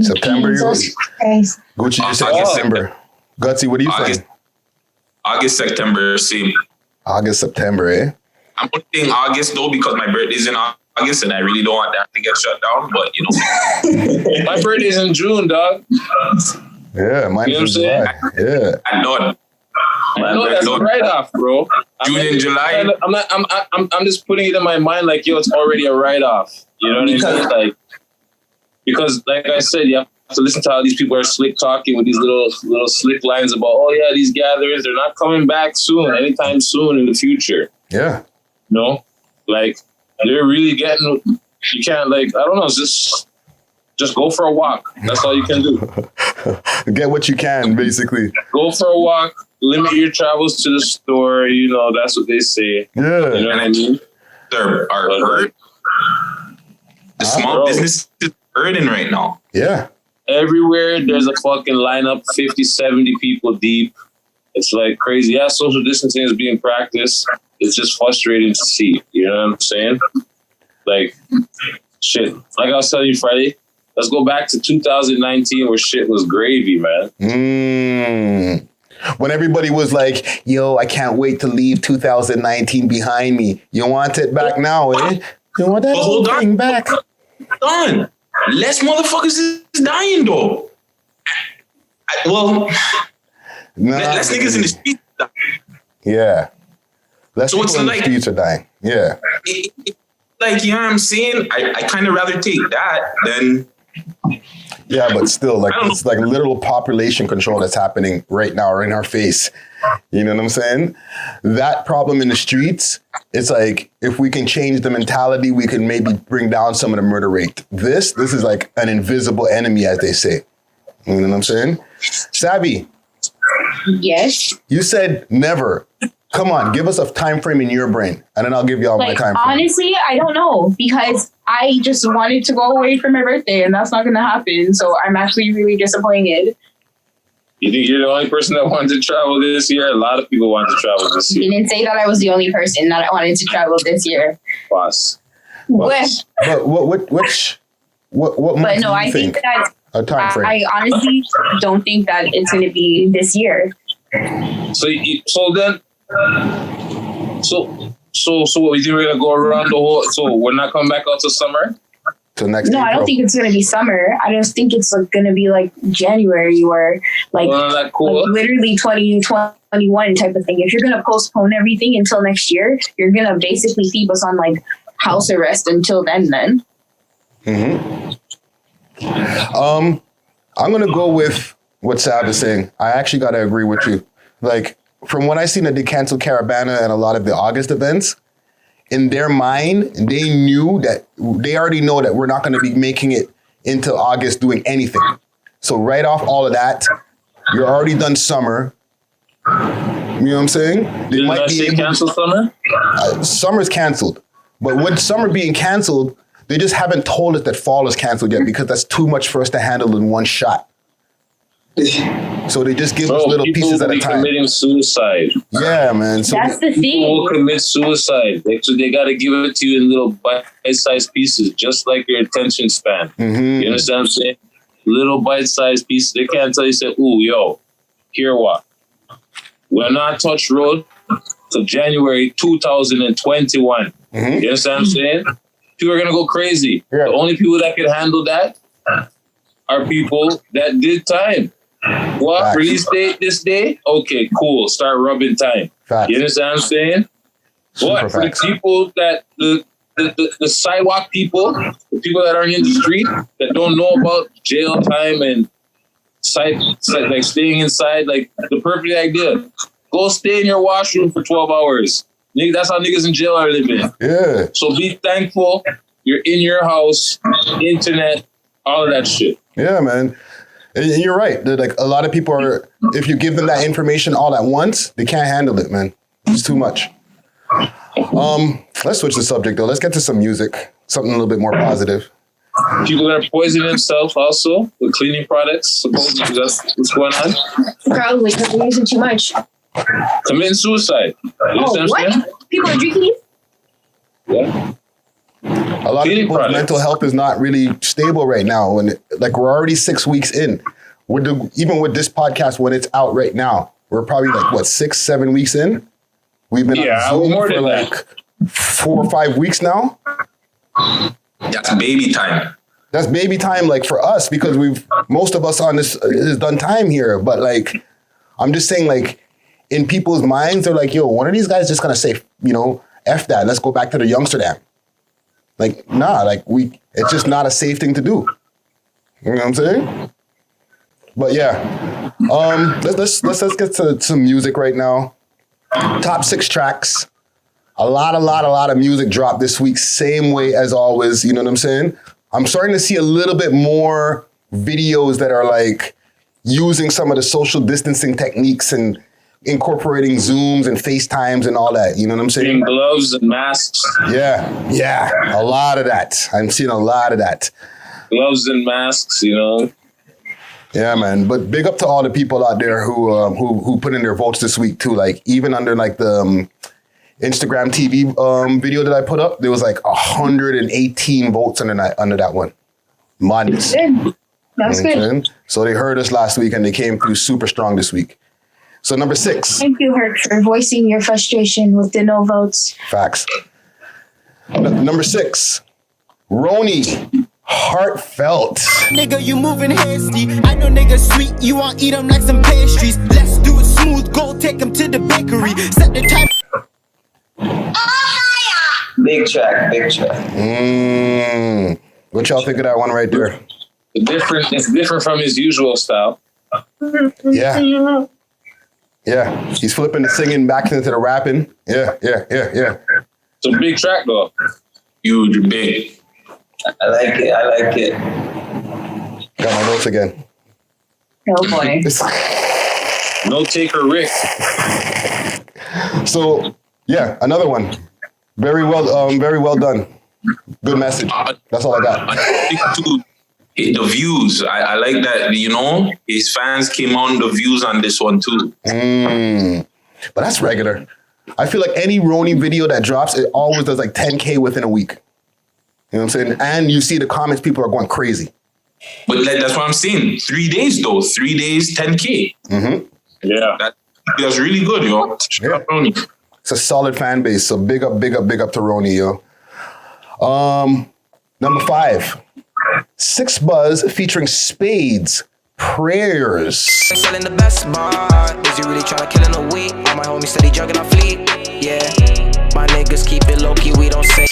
September? Jesus Christ. Gucci, you said December. Gutsy, what do you think? August, September, same. August, September, eh? I'm only saying August though because my birthday's in August and I really don't want that to get shut down. But you know, my birthday's in June, dog. Yeah, mine is in July. Yeah, I know. I know that's a write-off, bro. June and July. I'm just putting it in my mind like, yo, it's already a write-off. You know what I mean? Like, because like I said, you have to listen to how these people are slick talking with these little slick lines about, oh yeah, these gatherings, they're not coming back soon, anytime soon in the future. Yeah. No, like they're really getting. You can't like I don't know. Just go for a walk. That's all you can do. Get what you can, basically. Go for a walk. Limit your travels to the store. You know that's what they say. Yeah. You know what I mean? Are hurt. The small business is hurting right now. Yeah. Everywhere there's a fucking lineup, 50, 70 people deep. It's like crazy. Yeah, social distancing is being practiced. It's just frustrating to see. You know what I'm saying? Like, shit. Like I was telling you Friday, let's go back to 2019 where shit was gravy, man. When everybody was like, yo, I can't wait to leave 2019 behind me. You want it back now, eh? You want that whole thing back? Done. Less motherfuckers is dying, though. Less niggas in the streets. Yeah. Less so people in the streets are dying. Yeah. Like, you know what I'm saying? I kind of rather take that than... Yeah, but still, like, it's like literal population control that's happening right now, right in our face. You know what I'm saying? That problem in the streets, it's like, if we can change the mentality, we can maybe bring down some of the murder rate. This is like an invisible enemy, as they say. You know what I'm saying? Savvy. Yes. You said never. Come on, give us a time frame in your brain, and then I'll give you all my time frame. Honestly, I don't know, because I just wanted to go away for my birthday, and that's not going to happen. So I'm actually really disappointed. You think you're the only person that wanted to travel this year? A lot of people wanted to travel this year. You didn't say that I was the only person that wanted to travel this year. Boss. But what But no, I think that a time frame. I honestly don't think that it's going to be this year. So what, we think we're gonna go around the whole? So we're not coming back out to summer. To next. No, April. I don't think it's gonna be summer. I just think it's like gonna be like January or like, that cool? like literally 2021 type of thing. If you're gonna postpone everything until next year, you're gonna basically keep us on like house arrest until then. I'm gonna go with what Sav is saying. I actually gotta agree with you. Like, from what I seen at the Cancel Caravana and a lot of the August events, in their mind, they already know that we're not going to be making it into August doing anything. So right off all of that, you're already done summer. You know what I'm saying? Did I say cancel summer? Summer's canceled. But with summer being canceled, they just haven't told us that fall is canceled yet because that's too much for us to handle in one shot. So they just give us little pieces at a time. Committing suicide. Yeah, man. So that's the thing. People will commit suicide. So they got to give it to you in little bite-sized pieces, just like your attention span. Mm-hmm. You understand what I'm saying? Little bite-sized pieces. They can't tell you, say, ooh, yo, here what? We're not touch road till January 2021. Mm-hmm. You understand what I'm saying? People are going to go crazy. Yeah. The only people that can handle that are people that did time. What? Facts. Release date this day? Okay, cool. Start rubbing time. Facts. You understand what I'm saying? What? For the people that, the sidewalk people, the people that aren't in the street, that don't know about jail time and like staying inside, like the perfect idea. Go stay in your washroom for 12 hours. Nigga, that's how niggas in jail are living. Yeah. So be thankful you're in your house, internet, all of that shit. Yeah, man. And you're right. Like a lot of people are, if you give them that information all at once, they can't handle it, man. It's too much. Let's switch the subject though. Let's get to some music. Something a little bit more positive. People that are poisoning themselves also with cleaning products. Supposedly that's what's going on. Probably because they're using too much. Committing suicide. What? People are drinking these? Yeah. A lot of people's mental health is not really stable right now. And like we're already 6 weeks in. Even with this podcast, when it's out right now, we're probably like, 6-7 weeks in? We've been on Zoom for like 4 or 5 weeks now. That's baby time. That's baby time, like for us, because most of us on this has done time here. But like, I'm just saying, like, in people's minds, they're like, yo, one of these guys just gonna say, F that. Let's go back to the Youngsterdam. Like, nah, like it's just not a safe thing to do. You know what I'm saying? But yeah, let's get to some music right now. Top 6 tracks. A lot of music dropped this week, same way as always. You know what I'm saying? I'm starting to see a little bit more videos that are like using some of the social distancing techniques and incorporating Zooms and FaceTimes and all that. You know what I'm saying? Gloves and masks. Yeah. A lot of that. I'm seeing a lot of that. Gloves and masks, Yeah, man. But big up to all the people out there who put in their votes this week too. Like even under like the Instagram TV video that I put up, there was like 118 votes under that one. Madness. Good. That's good. So they heard us last week and they came through super strong this week. So number 6. Thank you, Herc, for voicing your frustration with the no votes. Facts. Number 6, Roni, Heartfelt. Nigga, you moving hasty. I know niggas sweet, you want eat them like some pastries. Let's do it smooth, go take them to the bakery. Set the time. Big track. What y'all think of that one right there? It's different from his usual style. Yeah, he's flipping the singing back into the rapping. Yeah. It's a big track though. Huge, big. I like it. Got my notes again. Oh boy. No taker Rick. So yeah, another one. Very well done. Good message. That's all I got. The views, I like that, his fans came on the views on this one too. But that's regular. I feel like any Roni video that drops, it always does like 10K within a week. You know what I'm saying? And you see the comments, people are going crazy. But that's what I'm saying. 3 days though, 3 days, 10K. Mm-hmm. Yeah. That's really good, yo. Yeah. It's a solid fan base. So big up to Roni, yo. Number 5. 6 Buzz featuring Spades, Prayers. Selling the best bar. Is you really trying to kill in a week? All my homies steady jugging on fleet. Yeah. My niggas keep it low key, we don't say.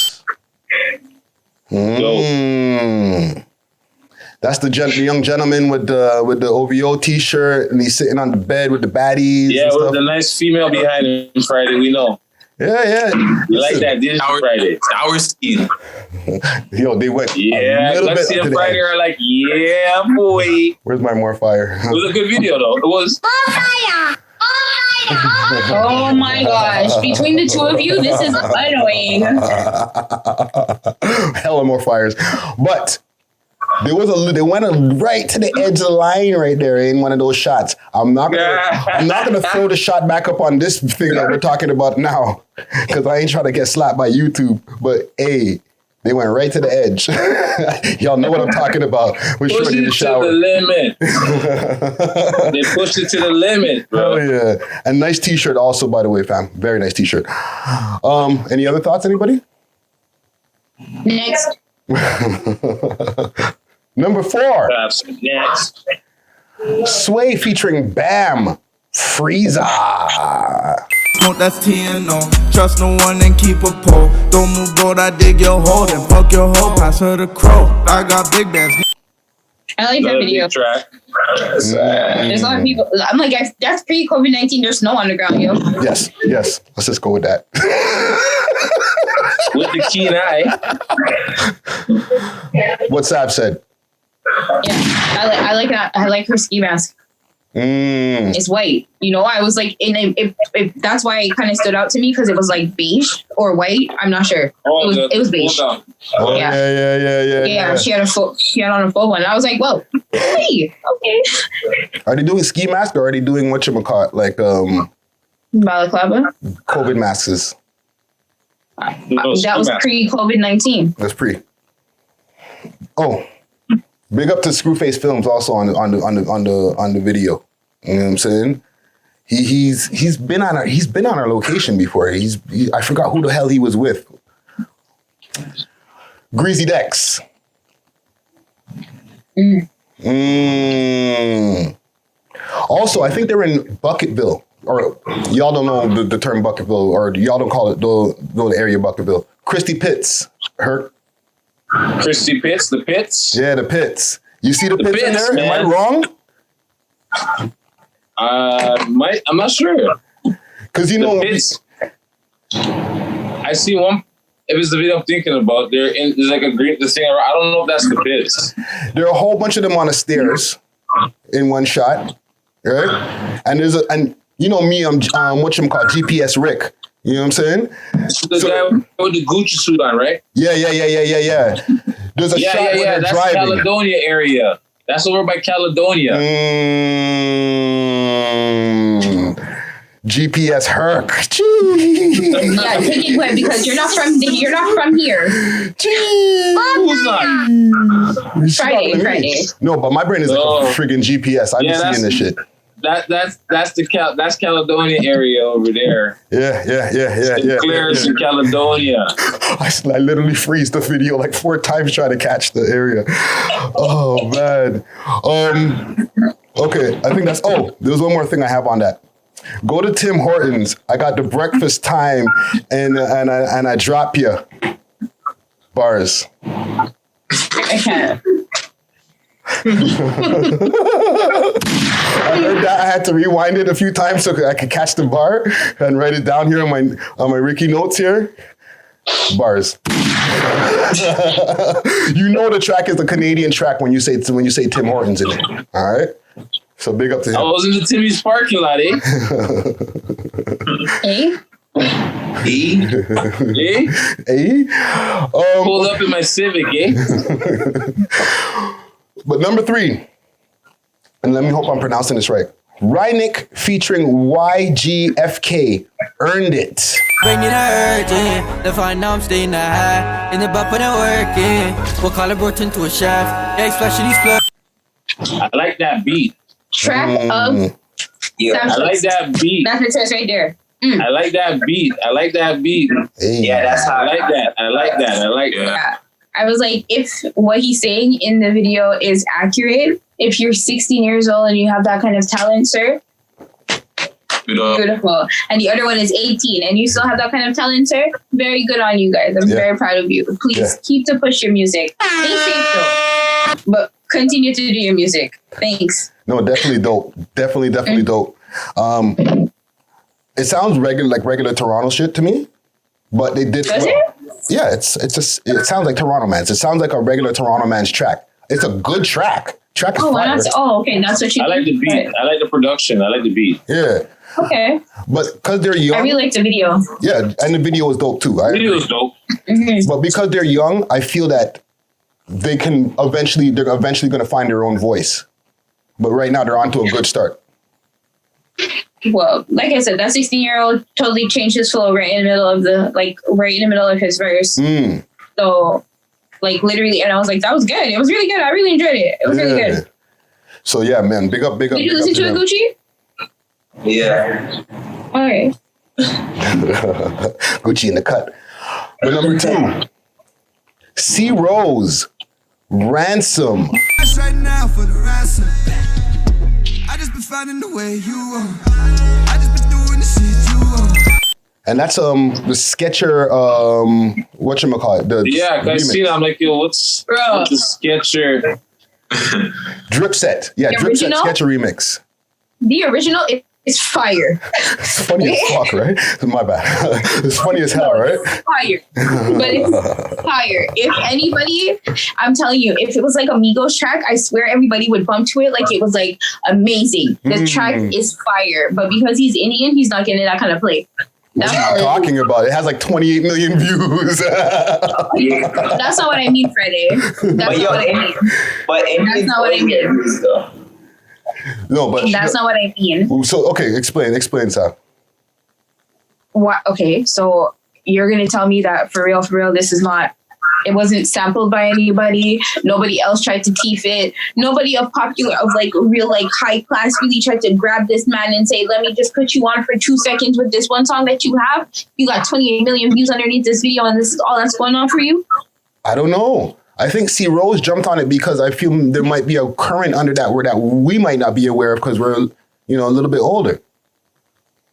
That's the young gentleman with the OVO t-shirt and he's sitting on the bed with the baddies. Yeah, with the nice female behind him Friday, we know. Yeah. You like that this Friday? Our skin. Yo, they went Yeah, a little bit let's see to them the Friday edge. are like, yeah, boy. Where's my more fire? It was a good video though. It was. Oh my gosh. Between the two of you, this is annoying. Hella more fires. But they went right to the edge of the line right there in one of those shots. I'm not gonna throw the shot back up on this thing that we're talking about now, because I ain't trying to get slapped by YouTube. But hey, they went right to the edge. Y'all know what I'm talking about. We're Push shorty in the it to shower. the limit. They pushed it to the limit, bro. Oh yeah, and nice T-shirt also, by the way, fam. Very nice T-shirt. Any other thoughts, anybody? Next. Number 4. Next. Sway featuring Bam Frieza. Smoke that's TNO. Trust no one and keep a pole. Don't move, bro, I dig your hole. Then fuck your hoe, pass her the crow. I got big bands. I like that video. Track. There's a lot of people. I'm like, that's pre-COVID-19. There's snow on the ground, yo. Yes. Let's just go with that. With the keen eye. What Sab said. Yeah, I like that. I like her ski mask. It's white. You know, I was like, if that's why it kind of stood out to me, because it was like beige or white. I'm not sure. It was beige. Oh, yeah. She had on a full one. I was like, whoa, hey, okay. Are they doing ski mask or are they doing whatchamacallit, like Balaclava? COVID masks? That was pre-COVID-19. That's pre. Oh, big up to Screwface Films also on the video. You know what I'm saying? He's been on our location before. I forgot who the hell he was with. Greasy Dex. Also, I think they're in Bucketville. Or y'all don't know the term Bucketville, or y'all don't call it the area Bucketville. Christy Pitts. Christy Pitts, the Pitts? Yeah, the Pitts. You see the Pitts in there? Man. Am I wrong? I'm not sure. Because you know, Pitts, I see one. If it's the video I'm thinking about, there's like a green thing. I don't know if that's the Pitts. There are a whole bunch of them on the stairs in one shot, right? And you know me, I'm whatchamacallit, GPS Rick. You know what I'm saying? The guy with the Gucci suit on, right? Yeah. There's a shot where they're that's driving. Caledonia area. That's over by Caledonia. GPS Herc. Yeah, take it away because you're not from here. Who's not? Friday. No, but my brain is like a friggin' GPS. I've been seeing this shit. That's Caledonia area over there. Yeah. Clearance in Caledonia. I literally freeze the video like 4 times trying to catch the area. Oh man. Okay, I think that's. Oh, there's one more thing I have on that. Go to Tim Hortons. I got the breakfast time, and I drop you bars. I can't. I heard that. I had to rewind it a few times so I could catch the bar and write it down here on my Ricky notes here. Bars. You know the track is the Canadian track when you say Tim Hortons in it. All right. So big up to him. I was in the Timmy's parking lot, eh? Pulled up in my Civic, eh? But number 3, and let me hope I'm pronouncing this right. Rynick featuring YGFK, Earned It. Bring it urgent. The find now I'm staying high. In the back when I'm working. We'll call it brought into a shaft. Eggs flashing these flirts. I like that beat. Track of. Yeah, I like that beat. That's what it says right there. I like that beat. Yeah, that's how I like that. Yeah. I was like, if what he's saying in the video is accurate, if you're 16 years old and you have that kind of talent, sir, beautiful. And the other one is 18 and you still have that kind of talent, sir, very good on you guys. I'm very proud of you. Please keep to push your music. Stay safe though, but continue to do your music. Thanks. No, definitely dope. Definitely dope. It sounds regular Toronto shit to me, but they did. Does it? Yeah, it sounds like Toronto man's. It sounds like a regular Toronto man's track. It's a good track. Track is fire. Okay, that's what you. I like the beat. I like the production. I like the beat. Yeah. Okay. But because they're young. I really like the video. Yeah, and the video is dope too. The video is dope. Mm-hmm. But because they're young, I feel that they're eventually going to find their own voice. But right now, they're on to a good start. Well, like I said, that 16-year-old totally changed his flow right in the middle of his verse. So, like, literally, and I was like, that was good. It was really good. I really enjoyed it. It was really good. So, yeah, man, big up. Did you listen to it, Gucci? Yeah. Okay. Gucci in the cut. But number 2, C Rose, Ransom. Right now for the ransom. I just been finding the way you are. I just been doing the shit you are. And that's the Sketcher, whatchamacallit? Yeah, I seen it. I'm like, yo, what's the Sketcher? Drip Set. Yeah, Drip Set Sketcher remix. The original is fire. It's funny as fuck, right? My bad. It's funny as hell, right? Fire. But it's fire. If anybody, I'm telling you, if it was like a Migos track, I swear everybody would bump to it like it was like amazing. The track is fire. But because he's Indian, he's not getting that kind of play. What are you talking about? It has like 28 million views. That's not what I mean, Friday. That's not what I mean. That's not what I mean. No, but that's not what I mean. So, okay, explain, Sal. What? Okay, so you're gonna tell me that for real, it wasn't sampled by anybody. Nobody else tried to teeth it. Nobody of real high class really tried to grab this man and say, let me just put you on for 2 seconds with this one song that you have. You got 28 million views underneath this video and this is all that's going on for you? I don't know. I think C Rose jumped on it because I feel there might be a current under that word that we might not be aware of because we're, a little bit older.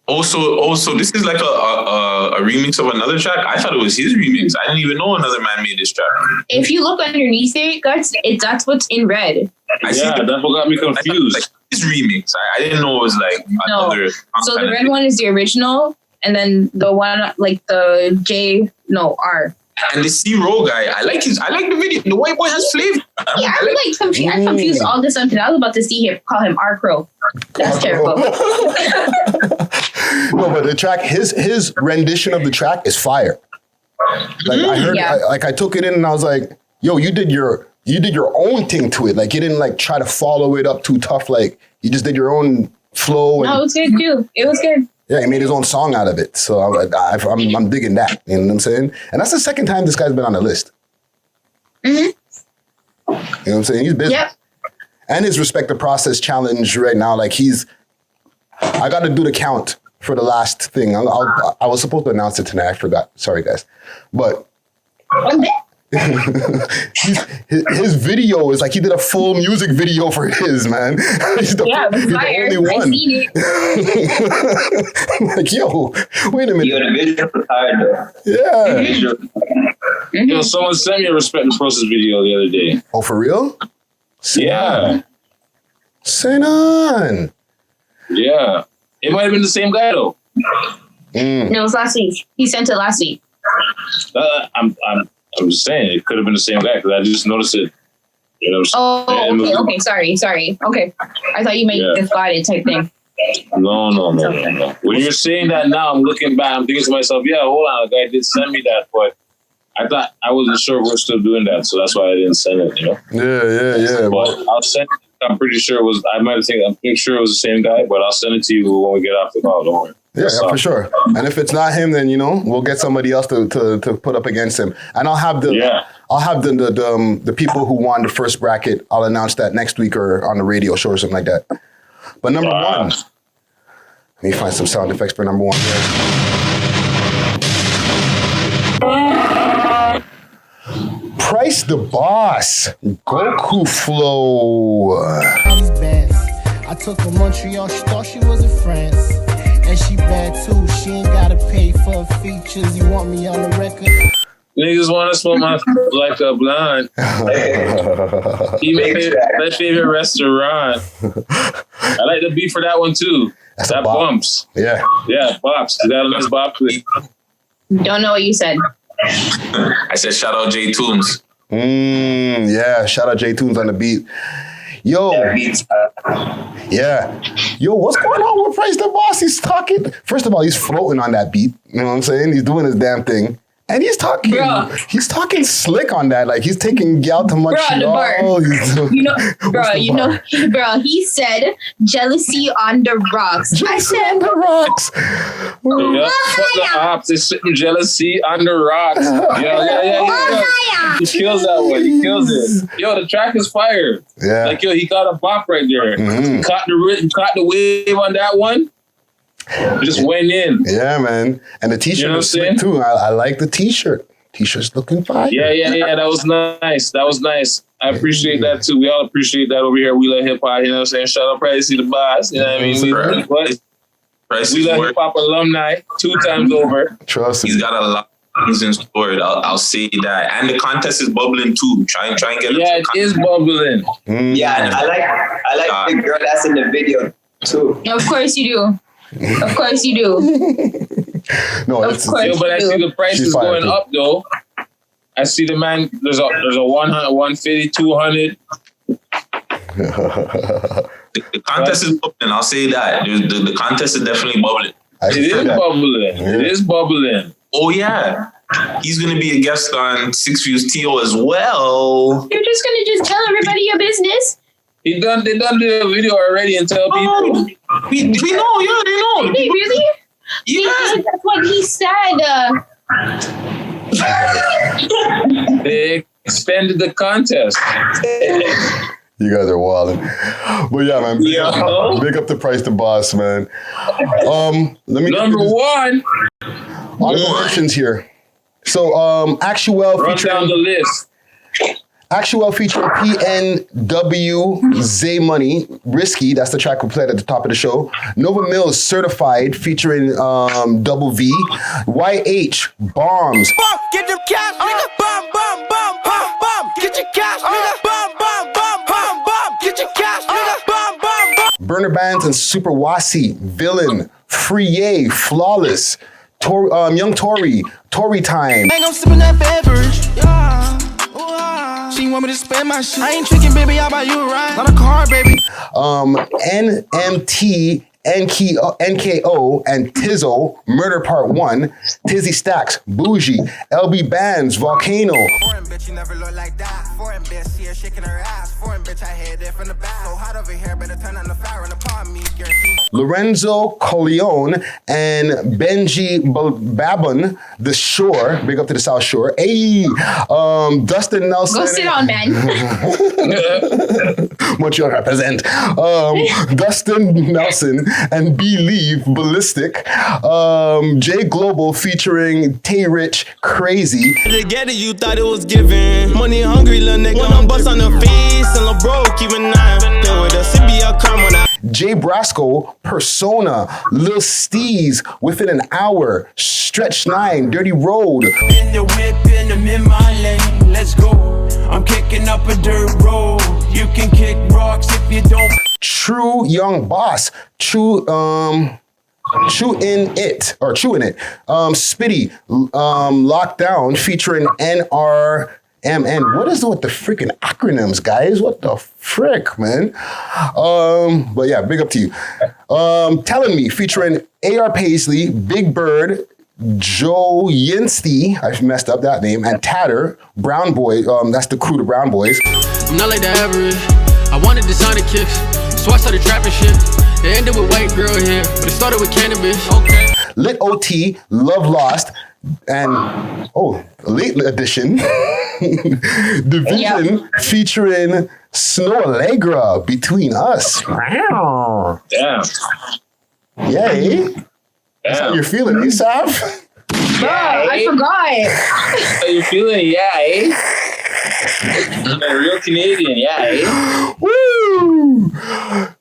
Also, this is like a remix of another track. I thought it was his remix. I didn't even know another man made this track. If you look underneath it, that's what's in red. That's what got me confused. Like his remix. I didn't know it was like another. So the red one is the original, and then the one like the R. And the C-Roll guy, I like the video. The white boy has flavor. Yeah, I'm confused all this something. I was about to see him call him R-Crow. That's terrible. No, but the track, his rendition of the track is fire. Like I heard, I took it in and I was like, yo, you did your own thing to it. Like you didn't like try to follow it up too tough. Like you just did your own flow. No, it was good too. It was good. Yeah, he made his own song out of it. So I'm digging that. You know what I'm saying? And that's the second time this guy's been on the list. Mm-hmm. You know what I'm saying? He's busy. Yep. And his Respect the Process challenge right now, like I got to do the count for the last thing. I was supposed to announce it tonight. I forgot. Sorry, guys. But his video is like he did a full music video for his, man. He's the only one. I seen it. Like, yo, wait a minute. Yo, the video was hard though. Yeah. Yo, someone sent me a Respect the Process video the other day. Oh, for real? Yeah. Say none. Yeah. It might have been the same guy though. No, it was last week. He sent it last week. I'm just saying it could have been the same guy because I just noticed it. You know. Okay. Sorry. Okay, I thought you meant just got it type thing. No. When you're saying that now, I'm looking back. I'm thinking to myself, yeah, hold on, the guy did send me that, but I thought I wasn't sure we're still doing that, so that's why I didn't send it. You know. Yeah. But I'll send it. I'm pretty sure it was. I'm pretty sure it was the same guy, but I'll send it to you when we get off the call. Don't worry. Yeah, for sure. And if it's not him, then we'll get somebody else to put up against him. And I'll have the people who won the first bracket. I'll announce that next week or on the radio show or something like that. But number one, let me find some sound effects for number one. Price the Boss, Goku Flow. I took her Montreal, she thought she was in France. And she bad too, she ain't gotta pay for features. You want me on the record? Niggas want to smoke my like a blonde. He made my favorite restaurant. I like the beat for that one too. That's that bumps. Yeah. Yeah, bops. Is that a nice bop? Don't know what you said. I said shout out J Toombs. Yeah, shout out J Toombs on the beat. Yo. Yeah. Yo, what's going on with Price the Boss? He's talking. First of all, he's floating on that beat. You know what I'm saying? He's doing his damn thing. And he's talking slick on that. Like he's taking gal to Montreal. Bro, he said jealousy on the rocks. I said the rocks. The ops is sitting jealousy on the rocks. Yeah. He kills that one. He kills it. Yo, the track is fire. Yeah. Like, yo, he got a bop right there. He caught the wave on that one. Just went in. Yeah, man. And the t-shirt is slick too. I like the t-shirt. T-shirt's looking fire. Yeah. That was nice. I appreciate that too. We all appreciate that over here. We Love Hip Hop. You know what I'm saying? Shout out Prezzy the boss. You know what I mean? We Love Hip Hop alumni 2 times over. Trust me. He's got a lot of things in store. I'll say that. And the contest is bubbling too. Try and get it. Yeah, it is bubbling. Yeah, and I like the girl that's in the video too. Of course you do. Of course you do. No, of course. But I see the price is going up though. I see the man. There's a 100, 150, 200. The contest is bubbling. I'll say that. The contest is definitely bubbling. It is bubbling. Oh yeah. He's gonna be a guest on Six Views TO as well. You're just gonna tell everybody your business. They done the video already and tell people. We know, yeah, they know. Did they really? Yeah. That's what he said. They extended the contest. You guys are wilding. But yeah, man. Big up the Price the Boss, man. Let me Number 1. Honorable mentions here. So Actual Run featuring down the list. Actual featuring PNW Zay Money, Risky, that's the track we played at the top of the show. Nova Mills Certified featuring Double V. YH Bombs. Get your cash, nigga. Bomb, bomb, bomb, bomb, bomb. Get your cash, nigga. Bomb, bomb, bomb, bomb, bomb. Get your cash, nigga. Bomb, bomb, bomb. Burner Bands and Super Wasi, Villain, Free Flawless, Young Tory Time. Ain't no sipping that beverage. Yeah. She want me to spend my shit. I ain't tricking, baby. I'll buy you a ride. Not a car, baby. NMT, NKO, and Tizzo, Murder Part 1, Tizzy Stacks, Bougie, LB Bands, Volcano. Foreign bitch, you never look like that. Foreign bitch, see her shaking her ass. Foreign bitch, I hit it from the back. So hot over here, better turn on the fire and upon me, guarantee. Lorenzo Corleone and Benji Babon, The Shore, big up to the South Shore. Hey, Dustin Nelson. Go sit on, man. Montreal represent. Dustin Nelson and Believe Ballistic. J Global featuring Tay Rich, Crazy. To get it, you thought it was given. Money hungry, little nigga. When I'm bust on the face and I'm broke, even now. Then with a CBL come when I. Jay Brasco, Persona, Lil Steez, Within an Hour, Stretch 9, Dirty Road. In the whip, I'm in my lane, let's go. I'm kicking up a dirt road. You can kick rocks if you don't. True Young Boss, True in It. Spitty, Lockdown, featuring NRMN. What is it with the freaking acronyms, guys? What the frick, man? But yeah, big up to you. Telling Me, featuring A.R. Paisley, Big Bird, Joe Yinsty, I messed up that name, and Tatter, Brown Boy, that's the crew, the Brown Boys. I'm not like the average. I wanted designer kicks, so I started trapping shit. It ended with white girl here, but it started with cannabis. Okay. Lit OT, Love Lost, and late edition, Division featuring Snow Allegra, Between Us. Wow. Damn. Yay. That's how you're feeling, eh, Sav? I forgot. How you feeling? Yeah, eh? A real Canadian, yeah, eh? Woo!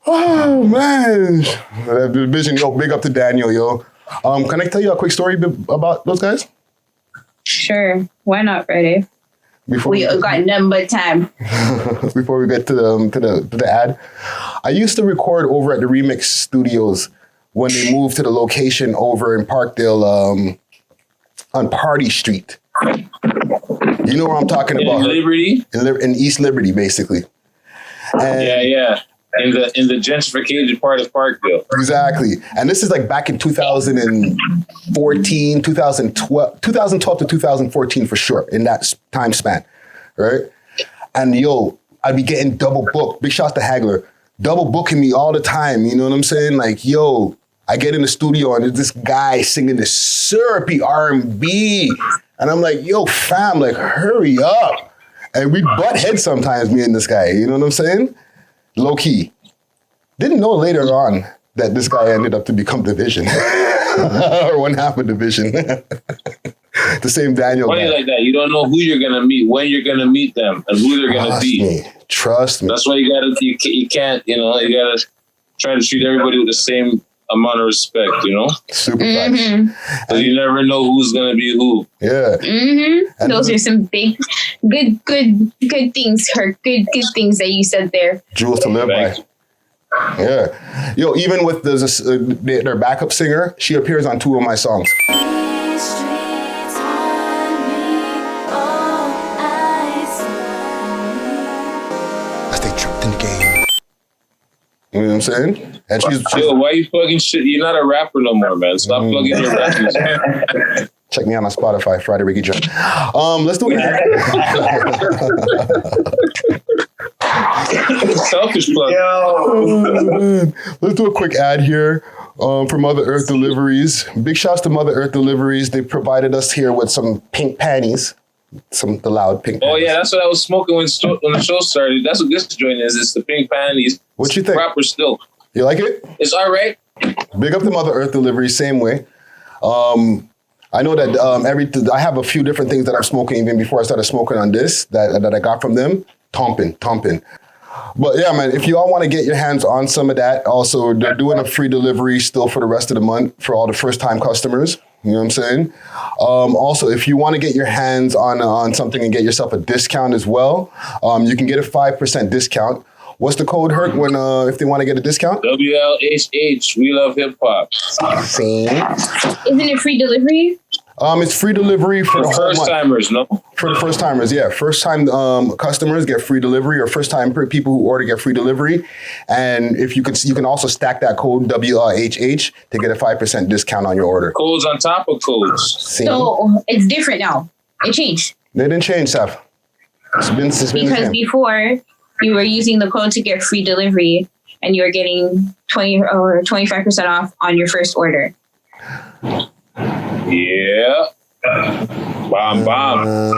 Oh, man. The Division, yo, big up to Daniel, yo. Can I tell you a quick story about those guys? Sure. Why not, Friday? We got none but time. Before we get to the ad, I used to record over at the Remix Studios when they moved to the location over in Parkdale on Party Street. You know where I'm talking about? Liberty? In East Liberty, basically. And Yeah. In the gentrification part of Parkville. Exactly. And this is like back in 2014, 2012 to 2014 for sure, in that time span, right? And yo, I'd be getting double booked. Big shouts to Hagler. Double booking me all the time, you know what I'm saying? Like, yo, I get in the studio and there's this guy singing this syrupy R&B. And I'm like, yo, fam, like, hurry up. And we butt heads sometimes, me and this guy, you know what I'm saying? Low key. Didn't know later on that this guy ended up to become Division. Or one half of Division. The same Daniel Funny guy. like that. You don't know who you're going to meet, when you're going to meet them, and who they're going to be. Trust me. That's why you can't, you got to try to treat everybody with the same amount of respect, you know? Super facts. Because you never know who's going to be who. Yeah. And those are some big, good things, Herc. Good things that you said there. Jewels to live by. Yeah. Yo, even with their backup singer, she appears on 2 of my songs. I stay trapped in the game. You know what I'm saying? And she's Yo, why you plugging shit? You're not a rapper no more, man. Stop plugging your rap music. Check me out on Spotify, Friday Ricky John. Let's do it. Selfish plug. Let's do a quick ad here for Mother Earth Deliveries. Big shouts to Mother Earth Deliveries. They provided us here with some pink panties. The loud pink panties. Oh, yeah, that's what I was smoking when the show started. That's what this joint is. It's the pink panties. What you think? Proper still. You like it? It's all right. Big up to Mother Earth Deliveries, same way. I know that I have a few different things that I'm smoking even before I started smoking on this that I got from them. Tompin. But yeah, man, if you all want to get your hands on some of that, also they're doing a free delivery still for the rest of the month for all the first time customers. You know what I'm saying? Also, if you want to get your hands on something and get yourself a discount as well, you can get a 5% discount. What's the code, Herc, when if they want to get a discount? WLHH, we love hip hop. Same. Isn't it free delivery? It's free delivery for the whole first month. timers, no? For the first timers, yeah. First time customers get free delivery, or first time people who order get free delivery. And if you can also stack that code WLHH to get a 5% discount on your order. Codes on top of codes. So it's different now. It changed. They didn't change, Seth. It's been the Because same. before you were using the code to get free delivery, and you were getting 20 or 25% off on your first order. Yeah. Bomb.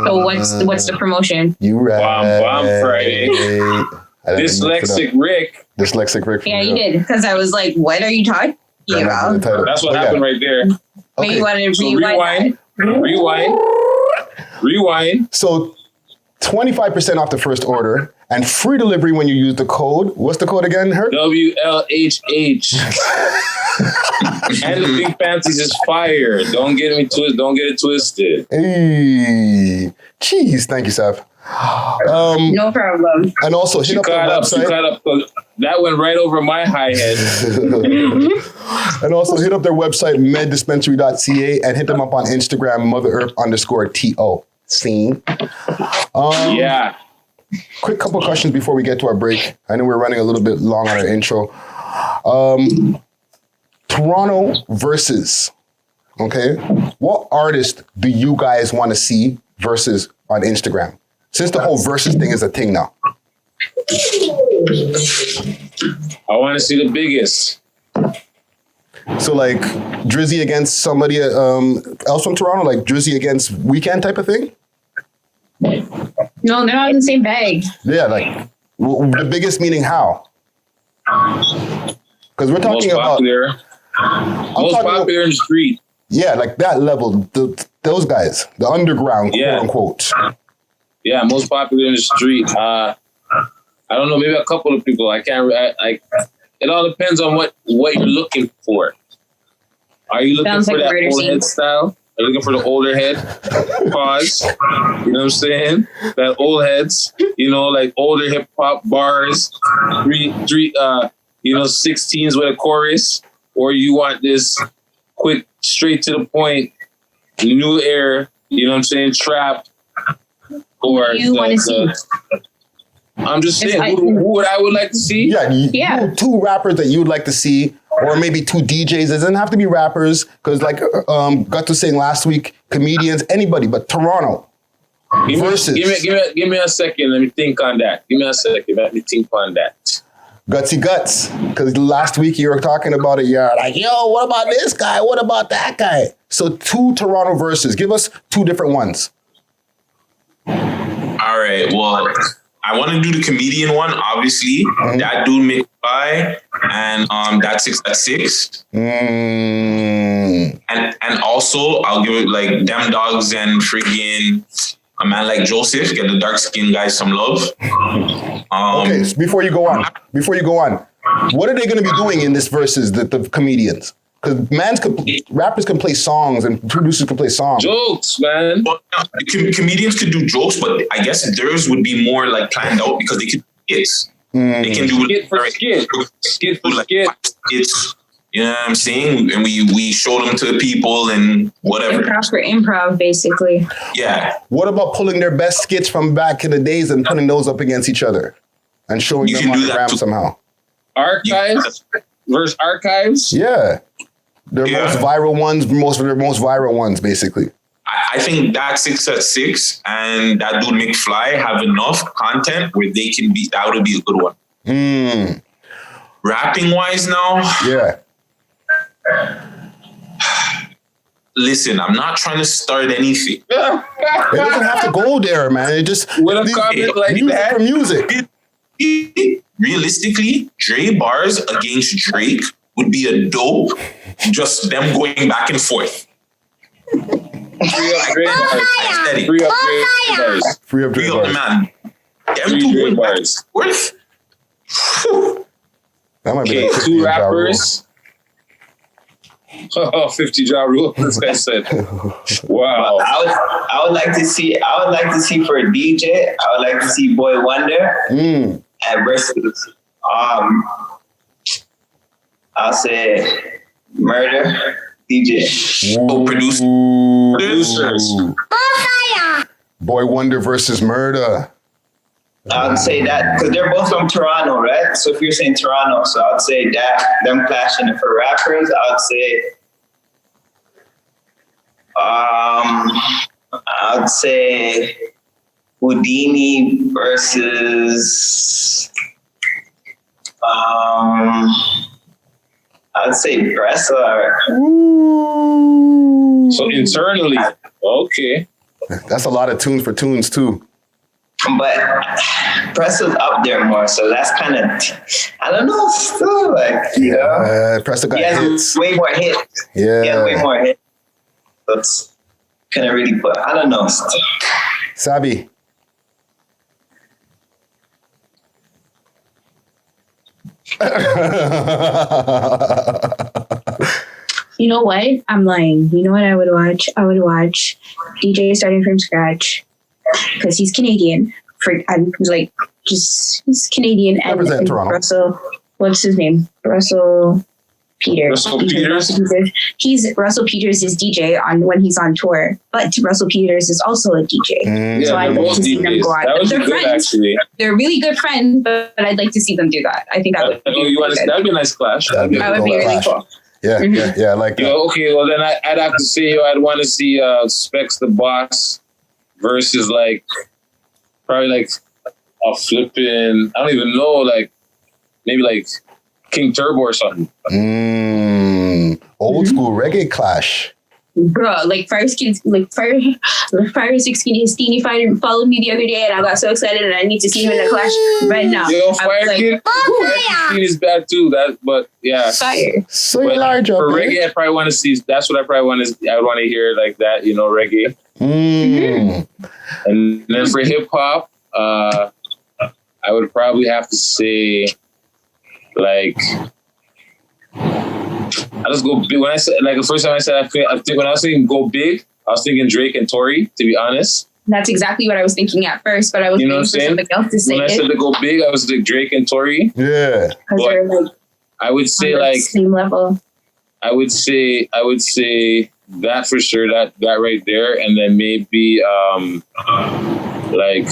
So what's the promotion? You right. Bomb Friday. Dyslexic Rick. Dyslexic Rick. Yeah, you did. Because I was like, what are you talking about? That's what happened right there. Maybe you wanted to rewind. So 25% off the first order and free delivery when you use the code. What's the code again, Herc? WLHH. And the big panties is fire. Don't get it twisted. Hey, jeez, thank you, Seth. No problem. And also hit up their website. That went right over my high head. And also hit up their website, meddispensary.ca, and hit them up on Instagram, MotherEarth_TO. Seen. Yeah. Quick couple questions before we get to our break. I know we're running a little bit long on our intro. Toronto Verzuz. Okay. What artist do you guys want to see Verzuz on Instagram? Since the whole Verzuz thing is a thing now. I want to see the biggest. So like Drizzy against somebody else from Toronto, like Drizzy against Weeknd type of thing? No, they're not in the same bag. Yeah, like the biggest meaning how? Because we're talking about most popular in the street. Yeah, like that level, those guys, the underground, quote unquote. Yeah, most popular in the street. I don't know, maybe a couple of people. It all depends on what you're looking for. Are you looking for that old head style? Are you looking for the older head? Pause. You know what I'm saying? That old heads, like older hip hop bars, 16s with a chorus. or you want this quick, straight to the point, new air, you know what I'm saying, trap, or you want to see? I'm just saying, who would I would like to see? Yeah. Two rappers that you would like to see, or maybe two DJs. It doesn't have to be rappers, because like got to saying last week, comedians, anybody, but Toronto. Versus. Give me a second. Let me think on that. Give me a second. Let me think on that. Gutsy Guts, because last week you were talking about it. You're like, yo, what about this guy? What about that guy? So two Toronto verses. Give us two different ones. All right. Well, I want to do the comedian one, obviously. That dude McFly and that 6 at 6. And also I'll give it like Them Dogs and friggin' a man like Joseph, get the dark skinned guys some love. Okay, so before you go on, what are they going to be doing in this versus the comedians? Because rappers can play songs and producers can play songs. Jokes, man. Well, comedians could do jokes, but I guess theirs would be more like planned out because they could do skits. They can do skit for skit. Skit for skit. It's, you know what I'm saying? And we show them to people and whatever. Improv for improv, basically. Yeah. What about pulling their best skits from back in the days and putting those up against each other and showing them on the gram somehow? Archives versus archives? Yeah. Their most viral ones, most viral ones, basically. I think that 6 at 6 and that dude McFly have enough content where they can be, that would be a good one. Rapping wise now? Yeah. Listen, I'm not trying to start anything. It doesn't have to go there, man. It just with a comment like music that. For music. Realistically, Dre bars against Drake would be a dope. Just them going back and forth. Free up Dre bars. Free up Dre bars. Man. Them two going back and forth. That might be like two rappers. 50 Ja Rule. This guy said, "Wow." I would like to see for a DJ. I would like to see Boy Wonder and Verzuz. I'll say Murder DJ. Producers. Boy Wonder versus Murder. I would say that because they're both from Toronto, right? So if you're saying Toronto, so I would say that them clashing. And for rappers, I would say Houdini versus I'd say Bressa. So internally, okay. That's a lot of tunes for tunes too. But Pressa's up there more, so that's kind of, I don't know, still like, you know. Pressa got hits. Way more hits. Yeah. He has way more hits. That's kind of really put, I don't know. Sabi. You know what? I'm lying. You know what I would watch? I would watch DJ starting from scratch because he's Canadian. He's Canadian and Russell. What's his name? Russell Peters. Russell Peters is DJ when he's on tour, but Russell Peters is also a DJ. So I'd like to see them go out. They're friends. Actually. They're really good friends, but I'd like to see them do that. I think that would be that'd be a nice clash. That would be really cool. Yeah, yeah, I like that. Okay, well then I'd have to say I'd want to see Specs the Boss versus probably a flipping, I don't even know, maybe King Turbo or something. Old school reggae clash. Bro, Fire 16 followed me the other day and I got so excited and I need to see him in a clash right now. Yo, Fire 16 is bad too, but yeah. Fire. So large up for reggae, I probably want to see, that's what I probably want to, I would want to hear like that, reggae. And then for hip hop, I would probably have to say I just go big. When I said the first time I said I think when I was thinking go big, I was thinking Drake and Tory. To be honest, that's exactly what I was thinking at first. But I was waiting for something else to say. When I said to go big, I was like Drake and Tory. Yeah, because they're I would say same level. I would say that for sure. That right there, and then maybe like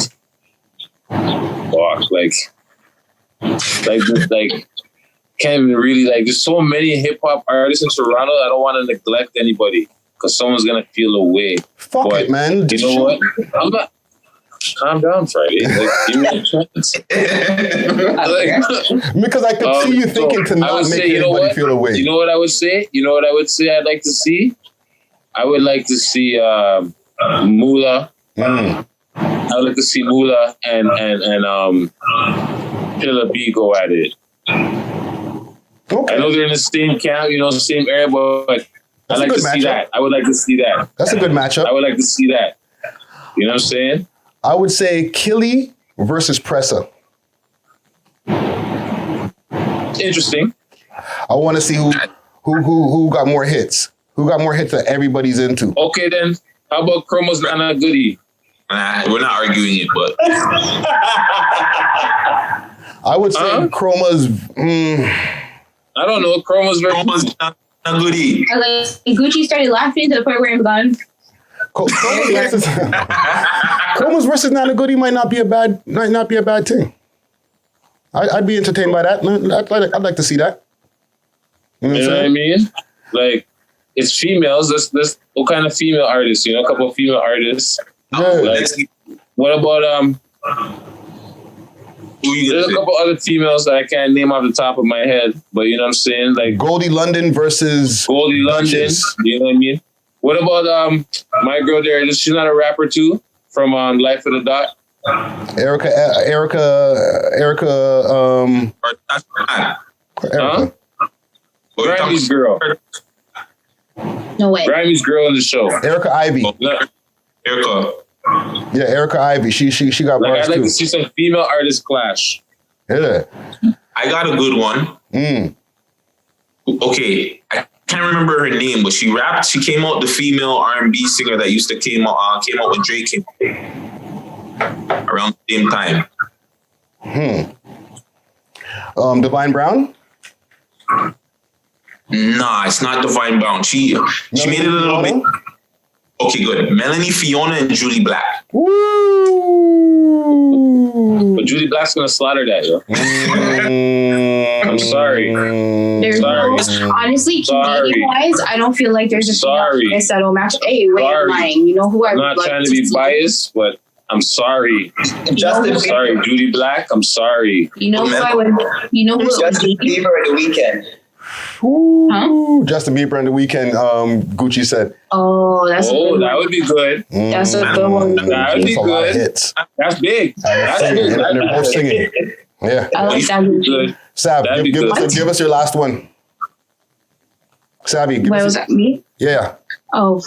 can't even really like. There's so many hip hop artists in Toronto. I don't want to neglect anybody because someone's gonna feel away. Fuck it, man. You know what? I'm not. Calm down, Friday. Like, give me a chance. Because I could see you thinking to not make anybody feel away. You know what I would say? I'd like to see? I would like to see Mula. I would like to see Mula and Killer B go at it. Okay. I know they're in the same camp, same area, but I'd like to see that. I would like to see that. That's a good matchup. I would like to see that. You know what I'm saying? I would say Killy versus Prezzy. Interesting. I want to see who got more hits. Who got more hits that everybody's into. Okay, then. How about Chroma's Nana Goody? We're not arguing it, but I would say Chroma's. I don't know. Chroma's Nana Goody. Gucci started laughing to the point where I'm gone. Chroma's versus Nana Goody might not be a bad thing. I'd be entertained by that. I'd like to see that. You know what I mean? Like, it's females. There's what kind of female artists? A couple of female artists. Like, what about there's a couple other females that I can't name off the top of my head, but you know what I'm saying? Like Goldie London versus Goldie London. You know what I mean? What about my girl there? She's not a rapper too from Life of the Dot. Erica. Grammy's girl. No way. Grammy's girl in the show. Erica Ivy. Erica. Yeah, Erica Ivy. She got bars I'd like too. to see some female artists clash. Yeah. I got a good one. Okay, I can't remember her name, but she rapped. She came out the female R&B singer that used to came out when Drake came around the same time. Divine Brown? Nah, it's not Divine Brown. She made it a little bit. Okay, good. Melanie Fiona and Julie Black. Woo! But Julie Black's gonna slaughter that, yo. I'm sorry. Honestly, Canadian-wise, I don't feel like there's a artist that'll match. Hey, wait, I'm lying. You know who I'm not trying to be biased, but I'm sorry. Sorry, Judy Black. I'm sorry. You know who I would. You know who Justin Bieber in the weekend. Justin Bieber in the weekend. Gucci said. Oh, that's a good one. That would be good. That's a good one. That would be good. That's big. That's big. And they're both singing. Yeah. I like that. Good. Sav, give us your last one. Savvy. Was that me? Yeah. Oh.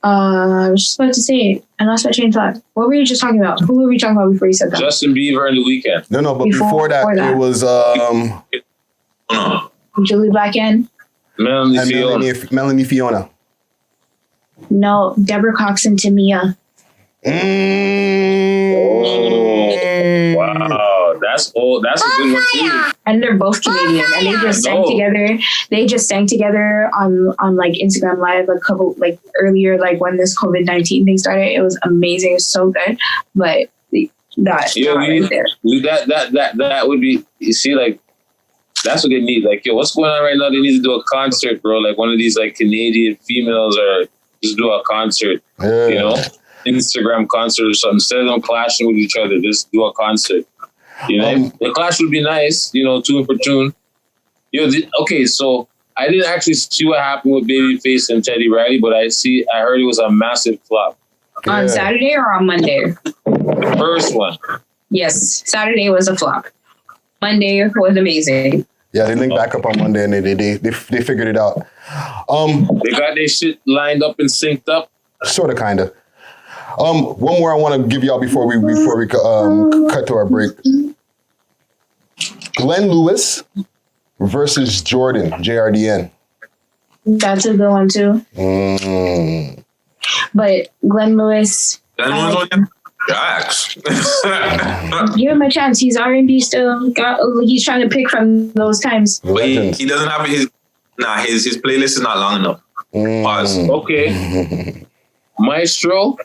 I was just about to say it. I lost my train of thought. What were you just talking about? Who were we talking about before you said that? Justin Bieber in the weekend. No, but before that, it was Julie Black and Melanie Fiona. No, Deborah Cox and Tamia. Wow, that's old. That's a good one too. And they're both Canadian, and they just sang together. They just sang together on like Instagram Live a couple earlier, when this COVID-19 thing started. It was amazing. it was so good, but that would be. You see, that's what they need. What's going on right now? They need to do a concert, bro. One of these Canadian females or just do a concert. Yeah. You know, Instagram concert or something. Instead of them clashing with each other, just do a concert. You know, the clash would be nice. Tune for tune. Okay, so I didn't actually see what happened with Babyface and Teddy Riley, but I heard it was a massive flop. On Saturday or on Monday? The first one. Yes, Saturday was a flop. Monday was amazing. Yeah, they linked back up on Monday and they figured it out. They got their shit lined up and synced up. Sort of, kind of. One more I want to give y'all before we cut to our break. Glenn Lewis versus Jordan, JRDN. That's a good one too. But Glenn Lewis. Jacks. Give him a chance. He's R&B still. He's trying to pick from those times. But he doesn't have his Nah, his playlist is not long enough. Pause. Okay. Maestro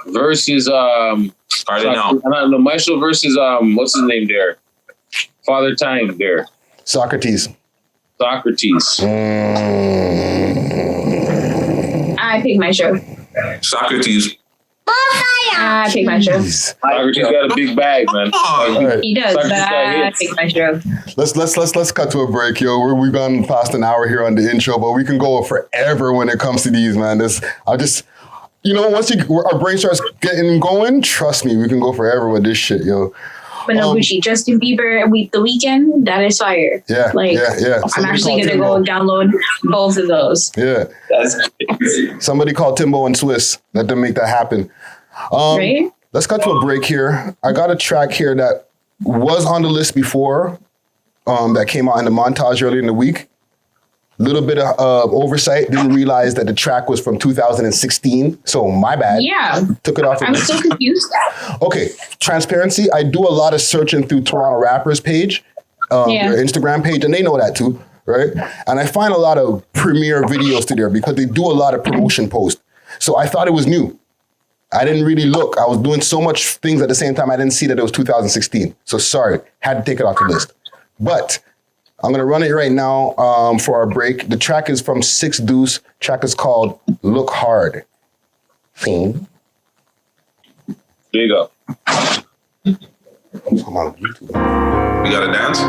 versus Cardinal. No, Maestro versus what's his name there? Father Time there. Socrates. I pick my show. Socrates. I pick my show. Socrates got a big bag, man. Right. He does, but I pick my show. Let's cut to a break, yo. We've gone past an hour here on the intro, but we can go forever when it comes to these, man. Once our brain starts getting going, trust me, we can go forever with this shit, yo. But no, Gucci, Justin Bieber, The Weeknd, that is fire. Yeah, yeah. I'm actually gonna go download both of those. Yeah. That's crazy. Somebody called Timbo and Swiss. Let them make that happen. Right? Let's cut to a break here. I got a track here that was on the list before, that came out in the montage earlier in the week. Little bit of oversight. Didn't realize that the track was from 2016. So my bad. Yeah. Took it off. I'm so confused. Okay. Transparency. I do a lot of searching through Toronto Rappers page, their Instagram page, and they know that too, right? And I find a lot of premiere videos to there because they do a lot of promotion posts. So I thought it was new. I didn't really look. I was doing so much things at the same time. I didn't see that it was 2016. So sorry. Had to take it off the list. But I'm going to run it right now for our break. The track is from 6 Deuce. Track is called Look Hard. Theme. There you go. I'm on YouTube. We got to dance?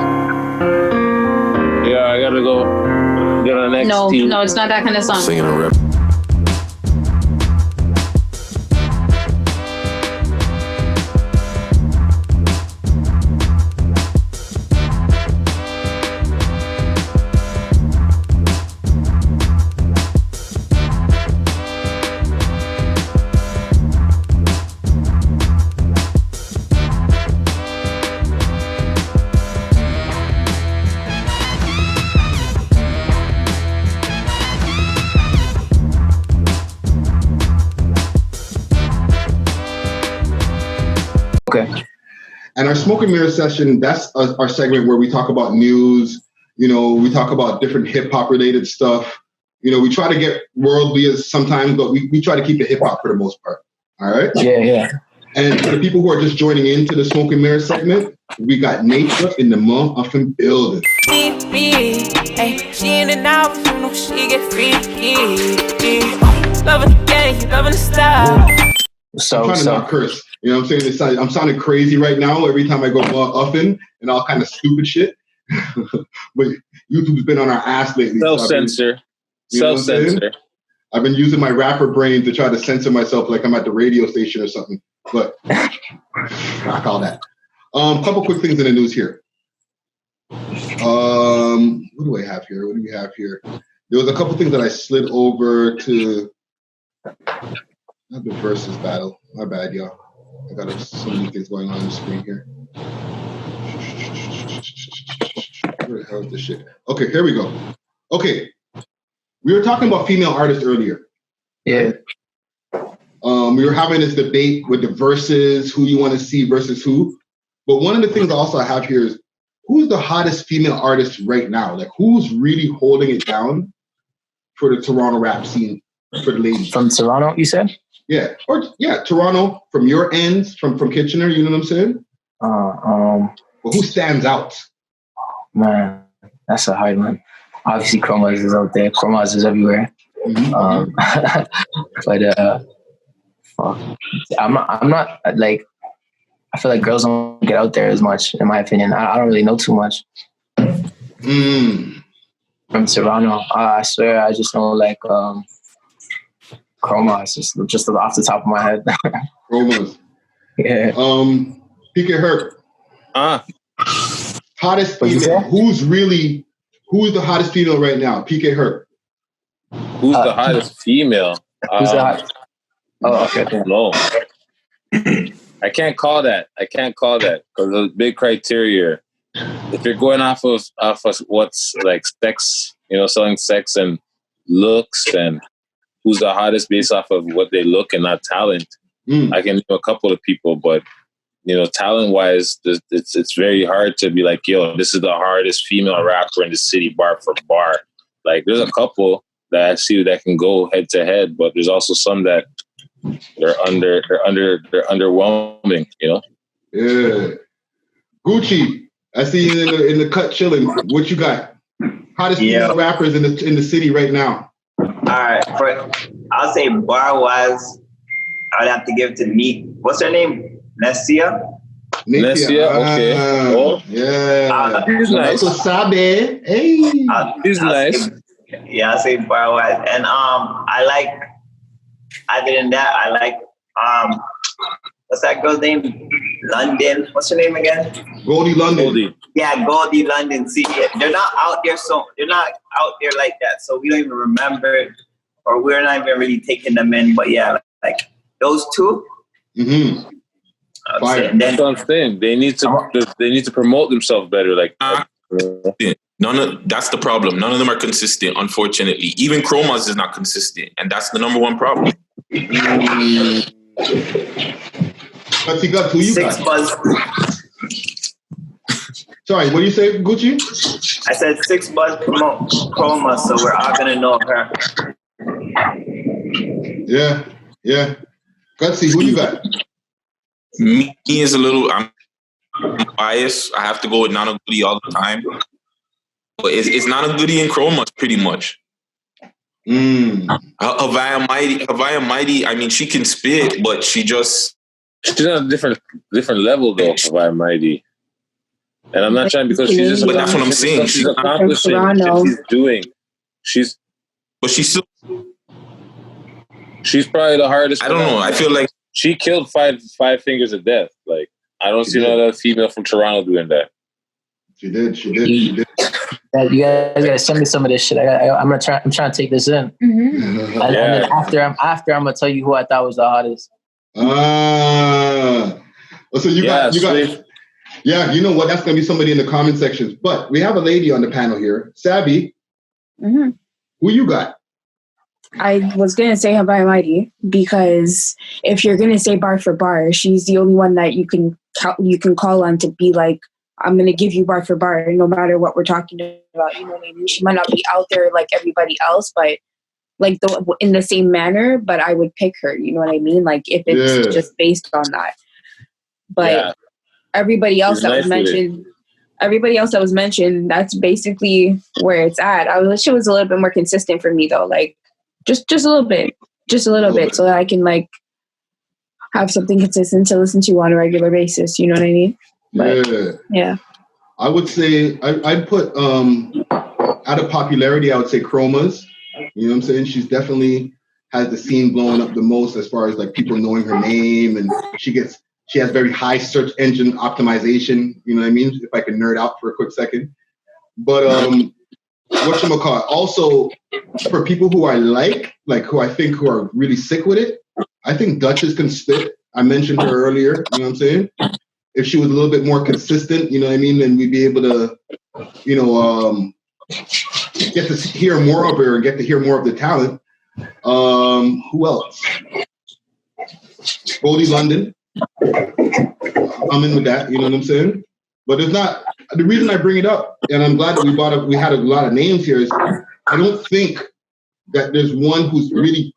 Yeah, I got to go get on the next team. No, it's not that kind of song. Singing a rap. Okay. And our smoke and mirror session, that's our segment where we talk about news, we talk about different hip hop related stuff. We try to get worldly sometimes, but we try to keep it hip hop for the most part. All right? Yeah. And for the people who are just joining into the smoke and mirror segment, we got Natra in the motherfucking building. She in and out, she get free. Loving the game, loving the style. I'm trying to not curse. You know what I'm saying? I'm sounding crazy right now every time I go uffing and all kind of stupid shit. But YouTube's been on our ass lately. Self-censor. Self-censor. I've been using my rapper brain to try to censor myself like I'm at the radio station or something. But I call that. Couple quick things in the news here. What do I have here? What do we have here? There was a couple things that I slid over to not the Verzuz battle. My bad, y'all. I got so many things going on the screen here. Where the hell is this shit? Okay, here we go. Okay. We were talking about female artists earlier. Yeah. We were having this debate with the Verzuz, who you want to see versus who. But one of the things also I have here is who's the hottest female artist right now? Like who's really holding it down for the Toronto rap scene for the ladies? From Toronto, you said? Yeah. Toronto, from your ends, from Kitchener, you know what I'm saying? But who stands out? Man, that's a hard one. Obviously, Chromas is out there. Chromas is everywhere. Mm-hmm. But fuck. I'm not like. I feel like girls don't get out there as much, in my opinion. I don't really know too much. From Toronto, I swear, I just know like Chromas, just off the top of my head. Chromas. Yeah. PK Herc. Hottest female. Who's the hottest female right now? PK Herc. Who's the hottest female? Who's the hottest? Oh, okay. No. I can't call that because there's big criteria. If you're going off of what's like sex, selling sex and looks, and who's the hottest based off of what they look and not talent. I can know a couple of people, but talent wise, it's very hard to be like, yo, this is the hardest female rapper in the city, bar for bar. Like, there's a couple that I see that can go head to head, but there's also some that they're underwhelming, you know? Yeah. Gucci, I see you in the cut chilling. What you got? Hottest female rappers in the city right now. All right, I'll say bar-wise, I would have to give it to Neat. What's her name? Nessia, okay. Oh, yeah. She's nice. Wasabi. Hey. She's nice. I'll say bar-wise. And I like, other than that, I like, what's that girl's name? London. What's her name again? Goldie London. Yeah, Goldie London. See, they're not out there like that. So we don't even remember, or we're not even really taking them in. But yeah, like those two. Mm-hmm. That's what I'm saying. They need to promote themselves better. Like, that's the problem. None of them are consistent, unfortunately. Even Chromas is not consistent, and that's the number one problem. But you got who you Six got? Buzz. Sorry, what do you say, Gucci? I said 6 Buzz promote Chroma, so we're all gonna know her. Yeah. Gutsy, who you got? Me is a little. I'm biased. I have to go with Nana Goody all the time. But it's Nana Goody and Chromas pretty much. Havaya Mighty. I mean, she can spit, but she's on a different level though. Havaya Mighty. And I'm not trying because she's just. But that's what I'm saying. She's accomplishing what she's doing. She's still. She's probably the hardest. I don't know. I feel like she killed five fingers of death. Like, I don't see another female from Toronto doing that. She did. You guys gotta send me some of this shit. I'm trying to take this in. Mm-hmm. And then after I'm gonna tell you who I thought was the hottest. So you got. Yeah, you know what? That's gonna be somebody in the comment sections. But we have a lady on the panel here, Sabby. Mm-hmm. Who you got? I was gonna say Havaya Mighty because if you're gonna say bar for bar, she's the only one that you can call on to be like, I'm gonna give you bar for bar, no matter what we're talking about. You know what I mean? She might not be out there like everybody else, but like in the same manner. But I would pick her. You know what I mean? Like if it's just based on that. But everybody else that was mentioned, that's basically where it's at. I wish it was a little bit more consistent for me though. Like. Just a little bit, so that I can like have something consistent to listen to on a regular basis. You know what I mean? But, yeah. I would say I'd put out of popularity. I would say Chromas. You know what I'm saying? She's definitely has the scene blowing up the most as far as like people knowing her name, and she has very high search engine optimization. You know what I mean? If I can nerd out for a quick second, but whatchamacallit? Also, for people who I like who I think who are really sick with it, I think Duchess can spit. I mentioned her earlier, you know what I'm saying? If she was a little bit more consistent, you know what I mean, then we'd be able to, you know, get to hear more of her and get to hear more of the talent. Who else? Goldie London. I'm in with that, you know what I'm saying? But it's not, the reason I bring it up, and I'm glad that we had a lot of names here, is I don't think that there's one who's really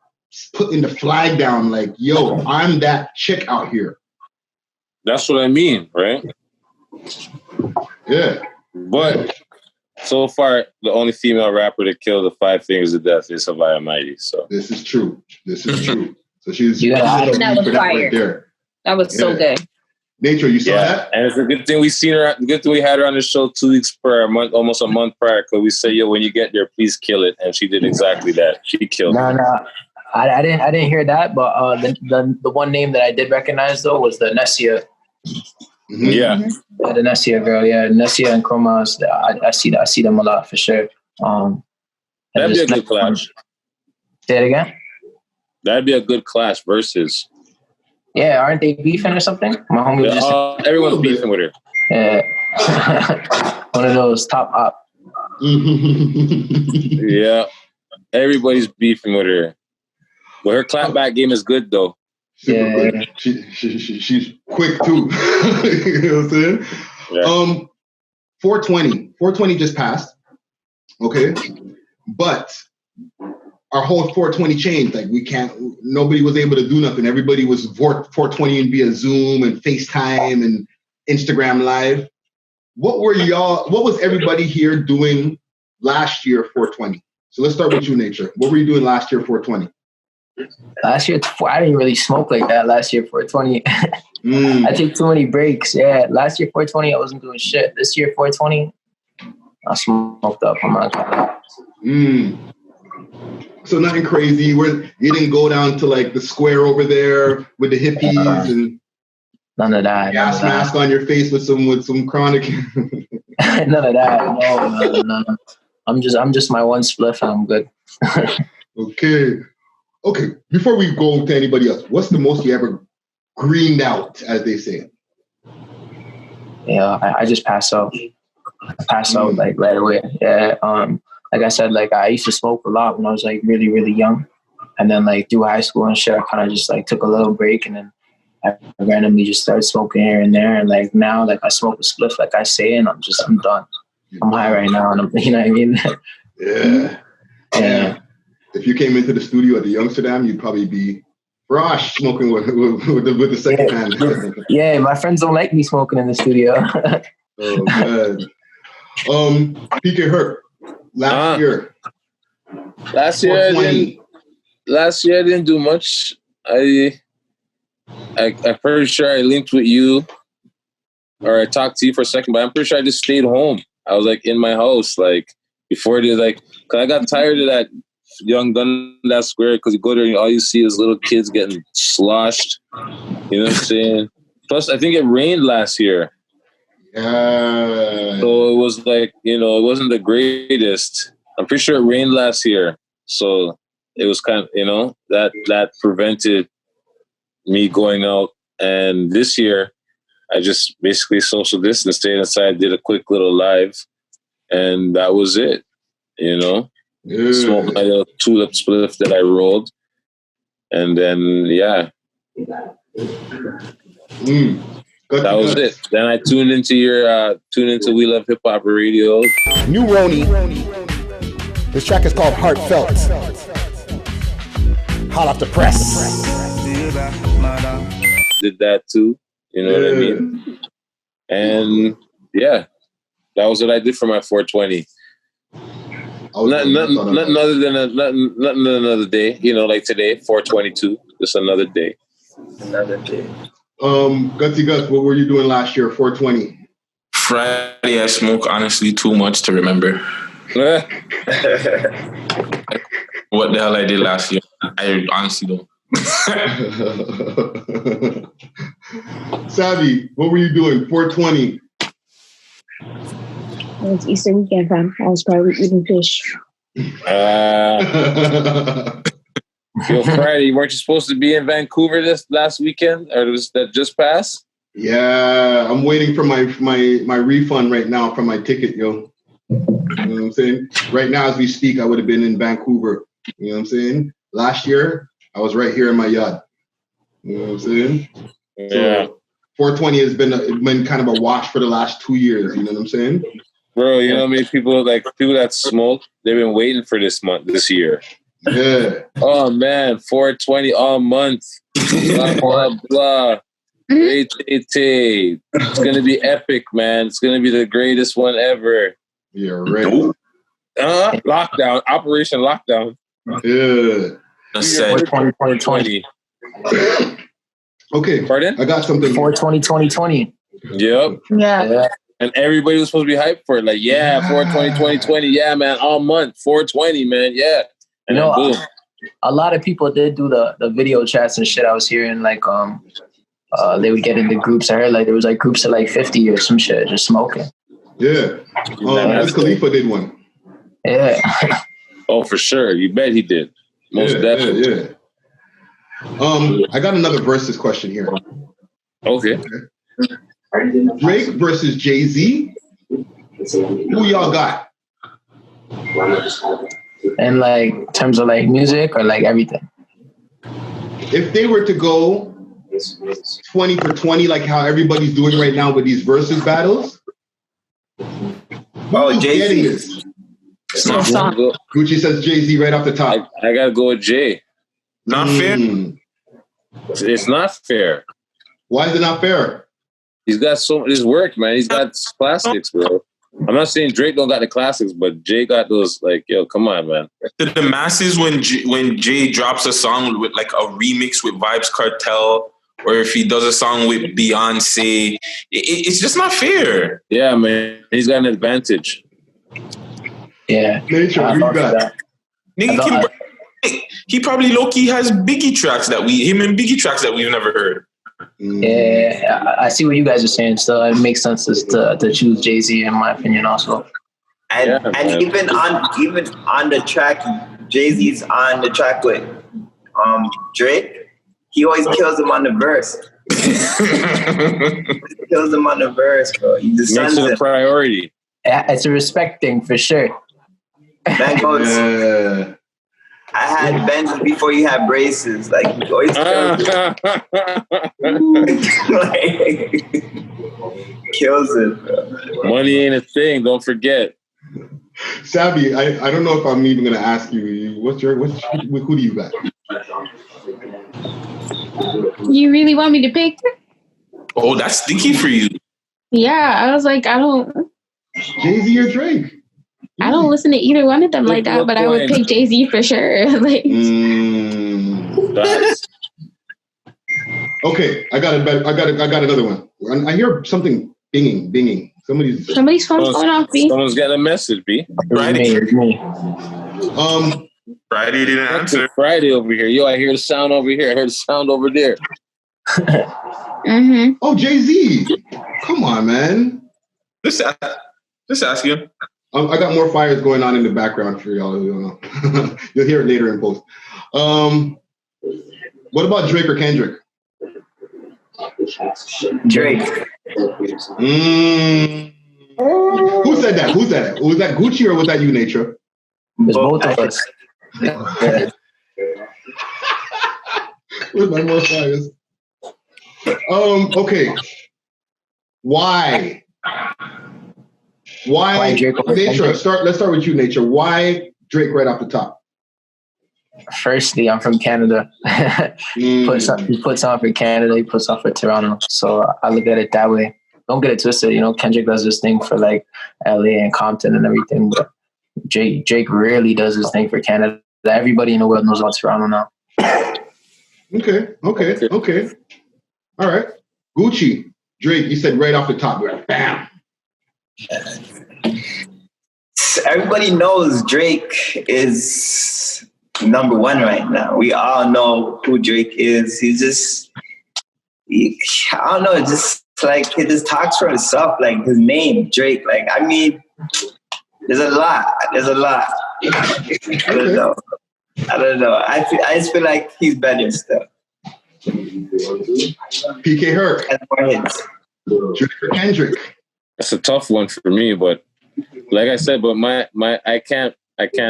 putting the flag down like, yo, I'm that chick out here. That's what I mean, right? Yeah. But so far, the only female rapper to kill the 5 fingers of death is Havaya Mighty. So this is true. So she's that was fire. Right there. That was so good. Natra, you saw that? And it's a good thing we seen her. Good thing we had her on the show 2 weeks prior, almost a month prior, because we said, "Yo, when you get there, please kill it," and she did exactly that. She killed. No, I didn't hear that, but the one name that I did recognize though was the Nessia. Mm-hmm. Yeah, the Nessia girl. Yeah, Nessia and Chromas. I see them a lot for sure. That'd be a good clash. Say it again. That'd be a good clash. Verzuz. Yeah, aren't they beefing or something? My homie was just everyone's beefing with her. Yeah, one of those top op. Yeah, everybody's beefing with her, but her clapback game is good though. Yeah, she's quick too. You know what I'm saying? Yeah. 420 just passed. Okay, But our whole 420 changed. Like nobody was able to do nothing. Everybody was 420 via Zoom and FaceTime and Instagram Live. What was everybody here doing last year 420? So let's start with you, Natra. What were you doing last year 420? Last year, I didn't really smoke like that last year 420. I took too many breaks. Yeah, last year 420, I wasn't doing shit. This year 420, I smoked up. I'm not gonna lie. So nothing crazy. You didn't go down to like the square over there with the hippies and none of that. Gas mask on your face with some chronic. None of that. No. I'm just my one spliff and I'm good. Okay. Before we go to anybody else, what's the most you ever greened out, as they say? Yeah, I just pass out. I pass out like right away. Yeah. Like I said, like I used to smoke a lot when I was like really, really young. And then like through high school and shit, I kind of just like took a little break and then I randomly just started smoking here and there. And like now, like I smoke a spliff, like I say, and I'm done. I'm high right now. And you know what I mean? Yeah. If you came into the studio at the Youngsterdam, you'd probably be Rosh smoking with the second hand. Yeah, my friends don't like me smoking in the studio. Oh, man. PK Herc. Last year I didn't do much. I'm pretty sure I linked with you or I talked to you for a second, but I'm pretty sure I just stayed home. I was like in my house, like before it is like, cause I got tired of that young Dundas Square because you go there and all you see is little kids getting sloshed. You know what I'm saying? Plus, I think it rained last year. So it was like, it wasn't the greatest. I'm pretty sure it rained last year. So it was kind of, that prevented me going out. And this year, I just basically social distance, stayed inside, did a quick little live, and that was it. Smoked my little tulip spliff that I rolled. And then, that was it. Then I tuned into We Love Hip Hop Radio. New Roni. This track is called Heartfelt. Hot off the press. Did that too. You know what I mean? And that was what I did for my 420. Nothing other than another day. Like today, 422. Just another day. Gutsy Guts, what were you doing last year, 420? Friday, I smoke honestly too much to remember. What the hell I did last year, I honestly don't. Savvy, what were you doing, 420? It was Easter weekend, fam. I was probably eating fish. Yo, Friday, weren't you supposed to be in Vancouver this last weekend, or was that just passed? Yeah, I'm waiting for my refund right now from my ticket, yo. You know what I'm saying? Right now, as we speak, I would have been in Vancouver. You know what I'm saying? Last year, I was right here in my yard. You know what I'm saying? Yeah. So 420 has been kind of a wash for the last 2 years. You know what I'm saying? Bro, you know how many people that smoke, they've been waiting for this year. Yeah. Oh man, 420 all month. Blah blah blah. It's gonna be epic, man. It's gonna be the greatest one ever. Yeah, right. Lockdown, Operation Lockdown. Yeah. That's 2020. Okay. Pardon? I got something. 420. Yep. Yeah. And everybody was supposed to be hyped for it. Like, 420. Yeah, man, all month. 420, man. Yeah. And then boom. A lot of people did do the video chats and shit. I was hearing like they would get into groups. I heard like there was like groups of like 50 or some shit just smoking. Yeah. Khalifa did one. Yeah. Oh, for sure. You bet he did. Most definitely. Yeah. I got another versus question here. Okay. Drake versus Jayz. Who y'all got? And like in terms of like music or like everything. If they were to go 20 for 20, like how everybody's doing right now with these versus battles. Jayz. It's not fair. Gucci says Jay-Z right off the top. I gotta go with Jay. Not fair. It's not fair. Why is it not fair? He's got his work, man. He's got classics, bro. I'm not saying Drake don't got the classics, but Jay got those. Like, yo, come on, man. To the masses, when Jay drops a song with like a remix with Vybz Kartel, or if he does a song with Beyonce, it's just not fair. Yeah, man. He's got an advantage. Yeah. Nature, who you got? Nigga, he probably low-key has Biggie tracks that we've never heard. Yeah, I see what you guys are saying. So it makes sense to choose Jay-Z in my opinion also. And even on the track, Jay-Z's on the track with Drake. He always kills him on the verse. Kills him on the verse, bro. He just makes it a priority. Yeah, it's a respect thing for sure. Man goes, I had Benz before you had braces. Like, he always kills it. Kills it, bro. Money ain't a thing. Don't forget. Savvy, I don't know if I'm even gonna ask you. Who do you got? You really want me to pick? Oh, that's sticky for you. Yeah, I was like, I don't. Jay-Z or Drake? I don't listen to either one of them like that, but I would pick Jay-Z for sure. Like, okay, I got another one. I hear something binging. Somebody's phone's going off. B. Someone's got a message. B. Friday didn't answer. Friday over here. Yo, I hear the sound over here. I heard the sound over there. Mm-hmm. Oh, Jay-Z. Come on, man. Just ask you. I got more fires going on in the background for y'all. You know. You'll hear it later in post. What about Drake or Kendrick? Drake. Who said that? Was that Gucci or was that you, Natra? It's both of us. With my more fires. Okay. Why? Drake over Nature? Kendrick? Let's start with you, Nature. Why Drake right off the top? Firstly, I'm from Canada. He puts on for Canada. He puts on for Toronto. So I look at it that way. Don't get it twisted. You know, Kendrick does this thing for like LA and Compton and everything, but Drake rarely does this thing for Canada. Everybody in the world knows about Toronto now. Okay. All right. Gucci, Drake, you said right off the top. Bam. Everybody knows Drake is number one right now. We all know who Drake is. I don't know, just like he just talks for himself, like his name, Drake. Like, I mean, there's a lot. I don't know. I just feel like he's better still. PK Herc. Drake or Kendrick? That's a tough one for me, but like I said, but I can't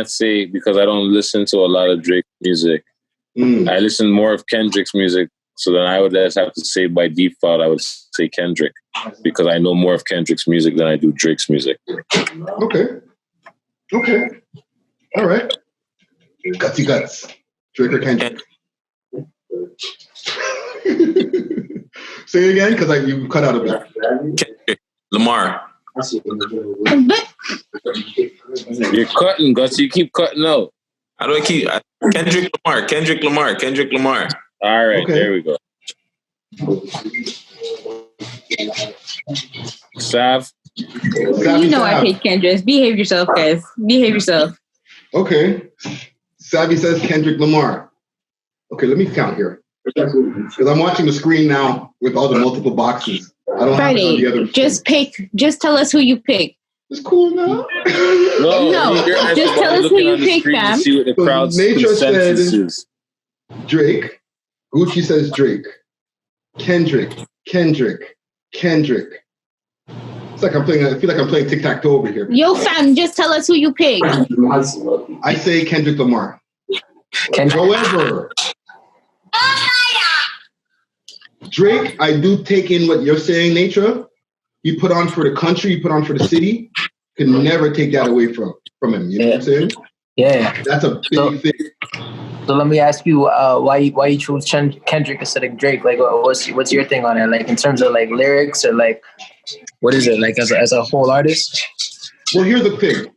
say because I don't listen to a lot of Drake music. I listen more of Kendrick's music, so then I would just have to say by default I would say Kendrick because I know more of Kendrick's music than I do Drake's music. Okay. All right. Gutsy guts. Drake or Kendrick? Say it again, because you cut out a bit. Kendrick Lamar. You're cutting, Gus. You keep cutting out. How do I keep Kendrick Lamar? All right, okay. There we go. Sav. You know I hate Kendrick. Behave yourself, guys. Behave yourself. Okay. Savvy says Kendrick Lamar. Okay, let me count here. Because I'm watching the screen now with all the multiple boxes. I don't have the other. Just pick. Just tell us who you pick. It's cool now. No, just tell us who you pick, fam. See what the crowd's Nature said is. Drake. Gucci says Drake. Kendrick. It's like I feel like I'm playing tic-tac-toe over here. Yo, fam, just tell us who you pick. I say Kendrick Lamar. However, Drake, I do take in what you're saying, Natra. You put on for the country, you put on for the city. Can never take that away from from him. You know what I'm saying? Yeah. That's a big thing. So let me ask you, why you chose Kendrick instead of Drake? Like, what's your thing on it? Like, in terms of like lyrics, or like, what is it like as a whole artist? Well, here's the thing.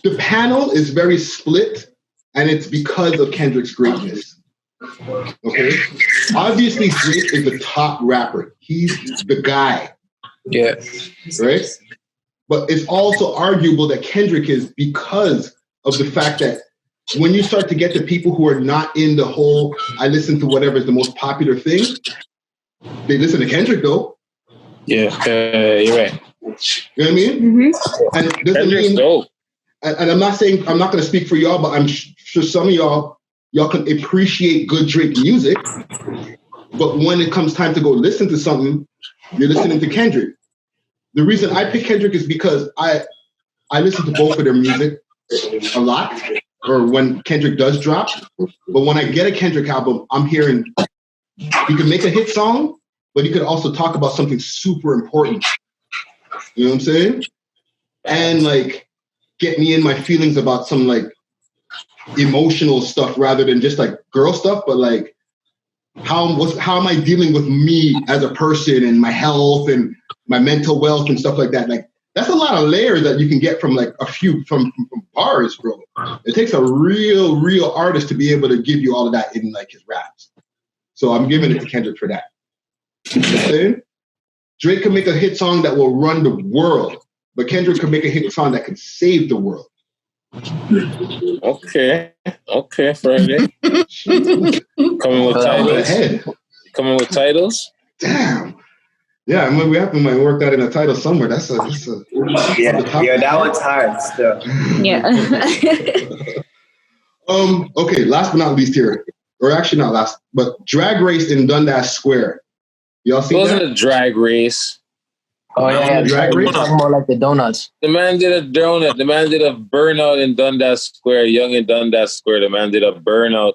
The panel is very split, and it's because of Kendrick's greatness. Okay? Obviously, Drake is the top rapper. He's the guy. Yeah. Right? But it's also arguable that Kendrick is because of the fact that when you start to get the people who are not in the whole, I listen to whatever is the most popular thing, they listen to Kendrick though. Yeah, you're right. You know what I mean? Mm-hmm. And doesn't mean, dope. And I'm not saying, I'm not going to speak for y'all, but I'm sure some of y'all can appreciate good Drake music. But when it comes time to go listen to something, you're listening to Kendrick. The reason I pick Kendrick is because I listen to both of their music a lot, or when Kendrick does drop. But when I get a Kendrick album, I'm hearing he can make a hit song, but he could also talk about something super important. You know what I'm saying? And like get me in my feelings about some like emotional stuff rather than just like girl stuff, but like how am I dealing with me as a person and my health and my mental wealth and stuff like that. Like that's a lot of layers that you can get from like a few from bars, bro. It takes a real artist to be able to give you all of that in like his raps. So I'm giving it to Kendrick for that. You know what I'm saying? Drake can make a hit song that will run the world, but Kendrick can make a hit song that can save the world. Okay, Friday. Coming with titles. Damn. Yeah, I mean, we have to work that in a title somewhere. That's a that one's hard still. Yeah. Okay, last but not least here, or actually not last, but Drag Race in Dundas Square. Y'all see that? It wasn't a drag race. Oh yeah, Drag Race. Talking more like the donuts. The man did a donut. The man did a burnout in Dundas Square. Young in Dundas Square. The man did a burnout.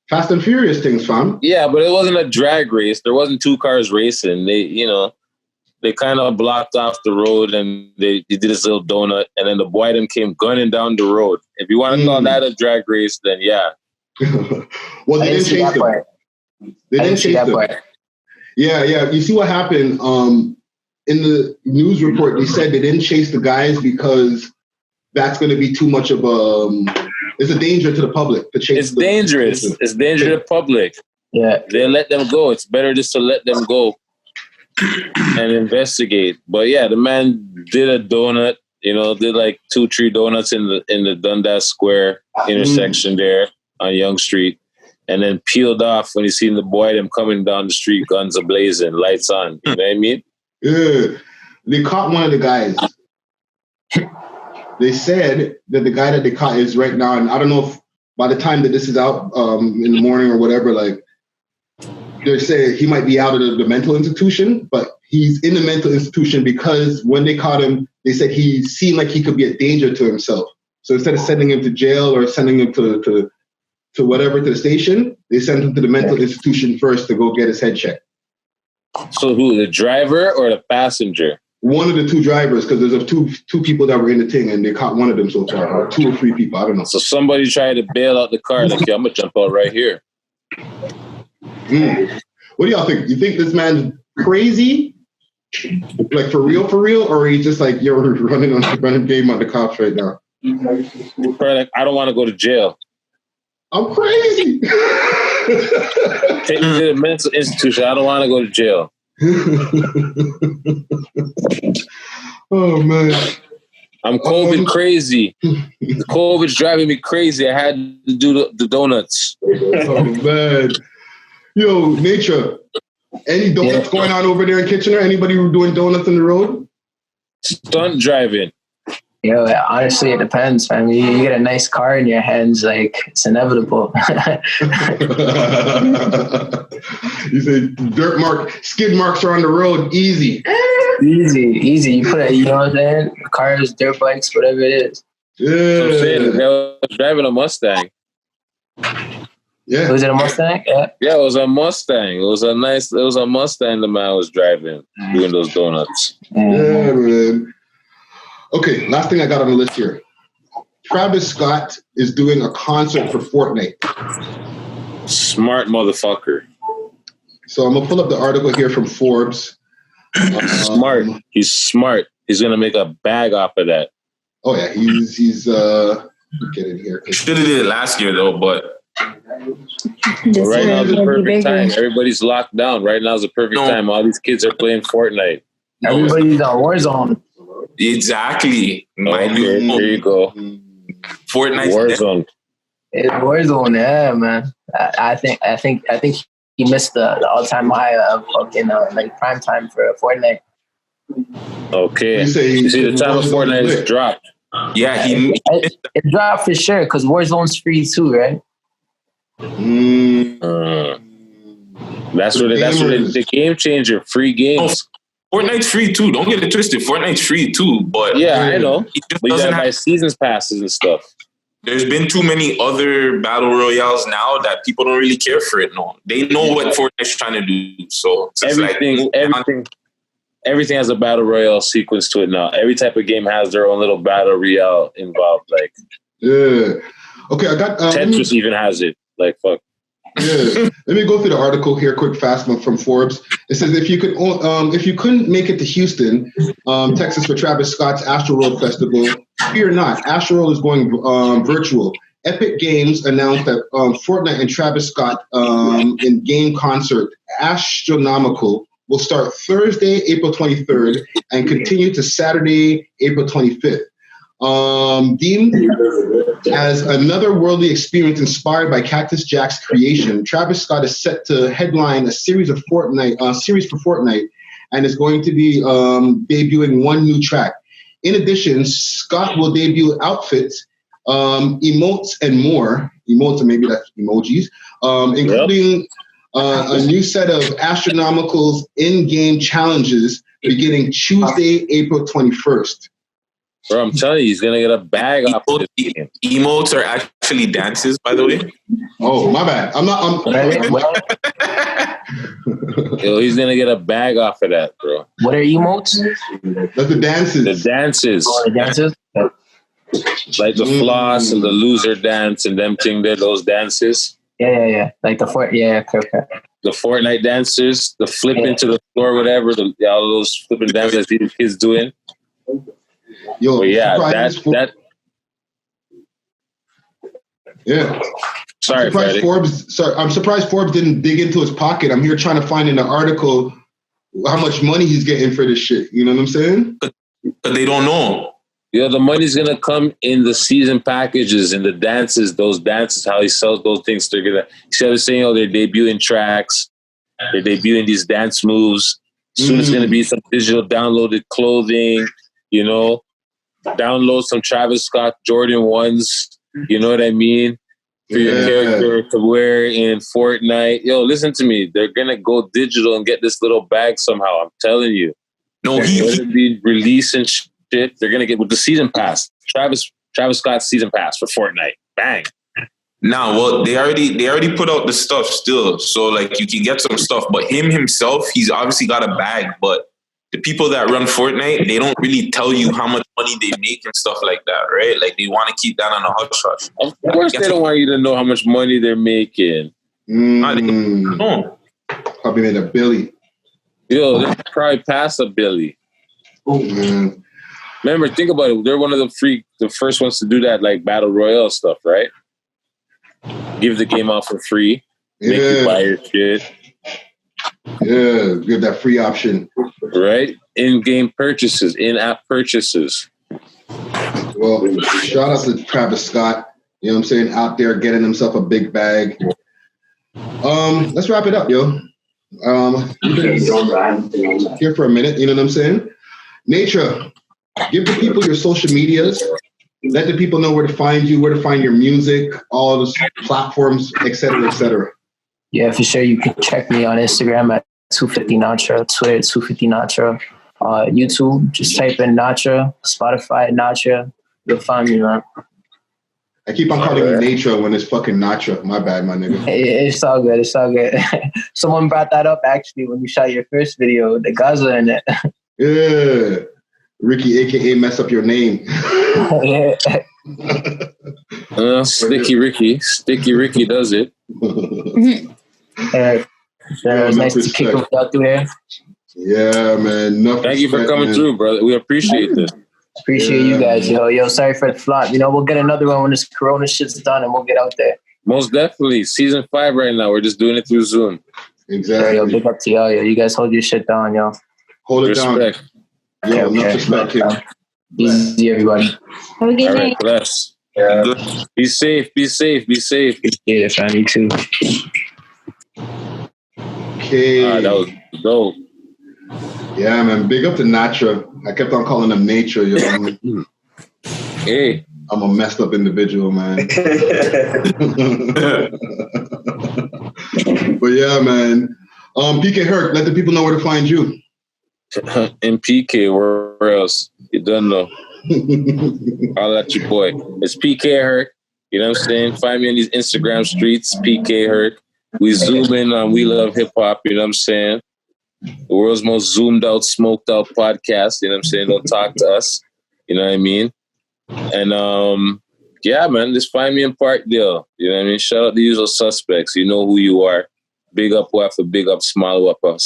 Fast and Furious things, fam. Yeah, but it wasn't a drag race. There wasn't two cars racing. They kind of blocked off the road and they did this little donut, and then the boy them came gunning down the road. If you want to call that a drag race, then yeah. Well, they didn't chase them. They didn't chase them. Yeah. You see what happened? In the news report, they said they didn't chase the guys because that's going to be too much of it's a danger to the public to chase. It's dangerous. It's dangerous to the public. Yeah. They let them go. It's better just to let them go and investigate. But yeah, the man did a donut, did like 2-3 donuts in the Dundas Square intersection there on Young Street, and then peeled off when he seen the boy them coming down the street, guns a-blazing, lights on. You know what I mean? Yeah. They caught one of the guys. They said that the guy that they caught is right now, and I don't know if by the time that this is out in the morning or whatever, like they say he might be out of the mental institution, but he's in the mental institution because when they caught him, they said he seemed like he could be a danger to himself. So instead of sending him to jail or sending him to whatever, to the station, they sent him to the mental institution first to go get his head checked. So who, the driver or the passenger? One of the two drivers, because there's two people that were in the thing, and they caught one of them so far, or 2 or 3 people, I don't know. So somebody tried to bail out the car, like, yeah, I'm going to jump out right here. What do y'all think? You think this man's crazy? Like, for real, or he's just like, you're running game on the cops right now? Like, I don't want to go to jail. I'm crazy. Take me to the mental institution. I don't want to go to jail. Oh man, I'm COVID crazy. The COVID's driving me crazy. I had to do the donuts. Oh man, yo, Natra, any donuts going on over there in Kitchener? Anybody who doing donuts on the road? Stunt driving. Yo, honestly, it depends, man. You get a nice car in your hands, like, it's inevitable. You say skid marks are on the road, easy. Easy. You put it, you know what I'm saying? Cars, dirt bikes, whatever it is. Yeah. So I'm saying, I was driving a Mustang. Yeah. Was it a Mustang? Yeah, it was a Mustang. It was a Mustang the man was driving, doing those donuts. Yeah, man. Okay, last thing I got on the list here. Travis Scott is doing a concert for Fortnite. Smart motherfucker. So I'm gonna pull up the article here from Forbes. Smart. He's smart. He's gonna make a bag off of that. Oh yeah, he's get in here. Should have did it last year though, but right now is the perfect time. Everybody's locked down. Right now is the perfect time. All these kids are playing Fortnite. Everybody's on Warzone. Exactly. Okay, there you go. Fortnite. Warzone. It's Warzone, yeah, man. I think he missed the all-time high of fucking like prime time for Fortnite. Okay. You see, the time of Fortnite is dropped. Yeah, it dropped for sure because Warzone's free too, right? That's what the game changer. Free games. Fortnite's free too. Don't get it twisted. Fortnite's free too, but yeah, I know. He just but doesn't have seasons passes and stuff. There's been too many other battle royales now that people don't really care for it. No, they know what Fortnite's trying to do. So it's everything has a battle royale sequence to it now. Every type of game has their own little battle royale involved. Like, yeah. Okay, I got Tetris even has it. Like, fuck. Yeah. Let me go through the article here, quick, fast from Forbes. It says if you couldn't make it to Houston, Texas for Travis Scott's Astroworld Festival, fear not. Astroworld is going virtual. Epic Games announced that Fortnite and Travis Scott in game concert Astronomical will start Thursday, April 23rd, and continue to Saturday, April 25th. Deemed as another worldly experience inspired by Cactus Jack's creation, Travis Scott is set to headline a series for Fortnite, and is going to be debuting one new track. In addition, Scott will debut outfits, emotes, and more. Emotes, and maybe that's emojis, including a new set of Astronomical's in-game challenges beginning Tuesday, April 21st. Bro, I'm telling you, he's gonna get a bag off of this game. Emotes are actually dances, by the way. Oh, my bad. Yo, he's gonna get a bag off of that, bro. What are emotes? That's the dances. The dances. Oh, the dances? Like the floss and the loser dance and them thing there, those dances. Yeah. Like the okay. The Fortnite dancers, the flipping to the floor, whatever, all those flipping dances that these kids doing. Yo, yeah, yeah. Sorry, I'm surprised Forbes didn't dig into his pocket. I'm here trying to find in the article how much money he's getting for this shit. You know what I'm saying? But they don't know. Yeah, the money's gonna come in the season packages and the dances. Those dances, how he sells those things. They're gonna. Instead of saying, they're debuting tracks, they're debuting these dance moves. Soon it's gonna be some digital downloaded clothing. You know, download some Travis Scott Jordan 1s, you know what I mean? For your character to wear in Fortnite. Yo, listen to me. They're going to go digital and get this little bag somehow. I'm telling you. No, he's going to be releasing shit. They're going to get with the season pass. Travis Scott's season pass for Fortnite. Bang. Nah, well, they already put out the stuff still. So, like, you can get some stuff. But him himself, he's obviously got a bag, but the people that run Fortnite, they don't really tell you how much money they make and stuff like that, right? Like, they want to keep that on a hush hush. Of course they don't want you to know how much money they're making. Probably made $1 billion. Yo, they're probably past $1 billion. Remember, think about it. They're one of the first ones to do that, like, Battle Royale stuff, right? Give the game out for free. Make you buy your shit. Yeah, give that free option. Right? In-game purchases, in-app purchases. Well, shout out to Travis Scott. You know what I'm saying? Out there getting himself a big bag. Let's wrap it up, yo. Here for a minute, you know what I'm saying? Natra, give the people your social medias. Let the people know where to find you, where to find your music, all those platforms, et cetera, et cetera. Yeah, for sure. You can check me on Instagram at 250 Natra, Twitter 250 Natra, YouTube, just type in Natra, Spotify Natra, you'll find me, man. I keep on calling you Natra when it's fucking Natra. My bad, my nigga. It's all good. It's all good. Someone brought that up actually when you shot your first video, the Gaza in it. Yeah. Ricky, aka mess up your name. Sticky Ricky does it. It was nice to kick it out through here. Yeah, man. Thank you for coming through, brother. We appreciate this. Appreciate you guys, yo. Sorry for the flop. You know, we'll get another one when this Corona shit's done, and we'll get out there. Most definitely. Season 5 right now. We're just doing it through Zoom. Exactly. Yo, big up to y'all, yo. You guys hold your shit down, yo. Hold it Respect. down. Yo, enough respect, King. Easy, everybody. Have a good night. Right, bless. Yeah. Be safe. Appreciate it, fam. You too. Okay. That was dope. Yeah, man. Big up to Natra. I kept on calling him Nature, yo. Hey. I'm a messed up individual, man. But yeah, man. PK Herc, let the people know where to find you. In PK, where else? You don't know. I'll let you, boy. It's PK Herc. You know what I'm saying? Find me on these Instagram streets, PK Herc. We zoom in on We Love Hip Hop, you know what I'm saying? The world's most zoomed out, smoked out podcast, you know what I'm saying? Don't talk to us, you know what I mean? And yeah, man, just find me in Parkdale, you know what I mean? Shout out the usual suspects, you know who you are. Big up who have to big up, small up, you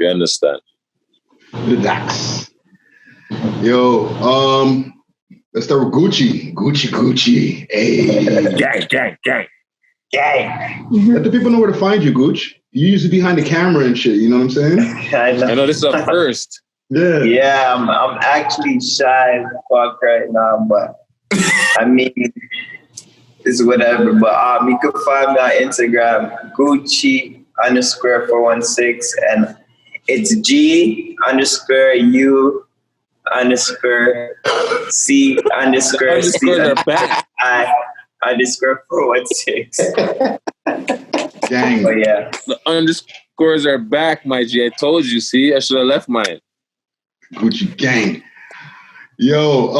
understand? Relax. Yo, let's start with Gucci. Hey. Gang. Let the people know where to find you, Gooch. You usually behind the camera and shit, you know what I'm saying? I know this is up first. Yeah, I'm actually shy as fuck right now, but I mean, it's whatever. But you can find me on Instagram, Gucci_416, and it's G_U_C_C_416. Dang. But yeah. The underscores are back, my G. I told you, see? I should have left mine. Gucci gang. Yo,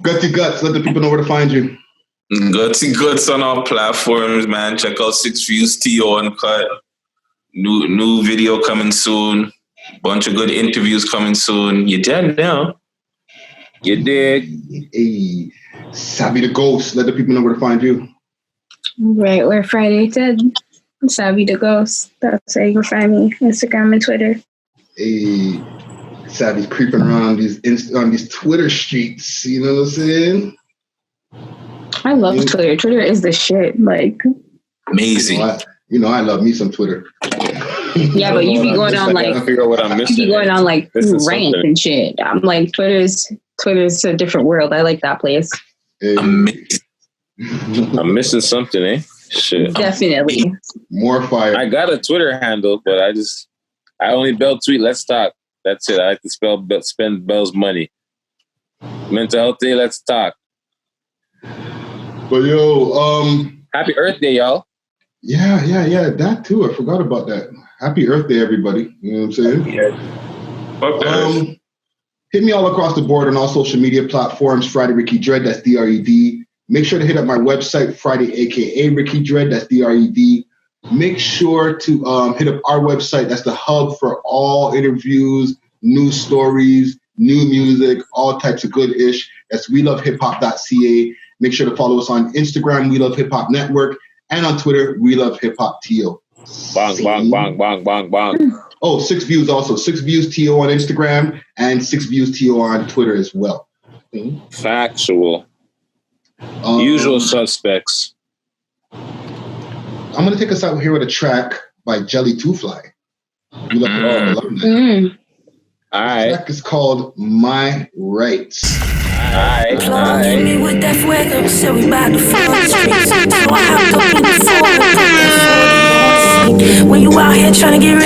Gutsy Guts, let the people know where to find you. Gutsy Guts on all platforms, man. Check out 6 Views TO Uncut. New video coming soon. Bunch of good interviews coming soon. You done now. You dig? Hey, Savvy the Ghost, let the people know where to find you. Right, where Friday said, Savvy the Ghost. That's how you can find me, Instagram and Twitter. Hey, Savvy's creeping around on these Twitter streets, you know what I'm saying? I love Twitter. Twitter is the shit. Like, amazing. I love me some Twitter. Yeah, but you be going on like, figure out what I'm missing. You be going on like rant and shit. I'm like, Twitter's a different world. I like that place. Hey. I'm missing something, eh? Shit. Definitely. More fire. I got a Twitter handle, but I only bell tweet. Let's talk. That's it. I like to spend Bell's money. Mental health day. Let's talk. But yo, happy Earth Day, y'all. Yeah. That too. I forgot about that. Happy Earth Day, everybody. You know what I'm saying? Hit me all across the board on all social media platforms. Friday Ricky Dread. That's DRED. Make sure to hit up my website, Friday, aka Ricky Dread. That's DRED. Make sure to hit up our website. That's the hub for all interviews, news stories, new music, all types of good ish. That's welovehiphop.ca. Make sure to follow us on Instagram, We Love Hip Hop Network, and on Twitter, We Love Hip Hop TO. Bang. Oh, 6 Views also. 6 Views TO on Instagram and 6 Views TO on Twitter as well. Factual. Usual suspects. I'm going to take us out here with a track by Jelly Two Fly. We love it all. All right. The track is called My Rights. Plug me with that fuego, so we bout to fall the streets. So I hopped up in the Ford. When you out here trying to get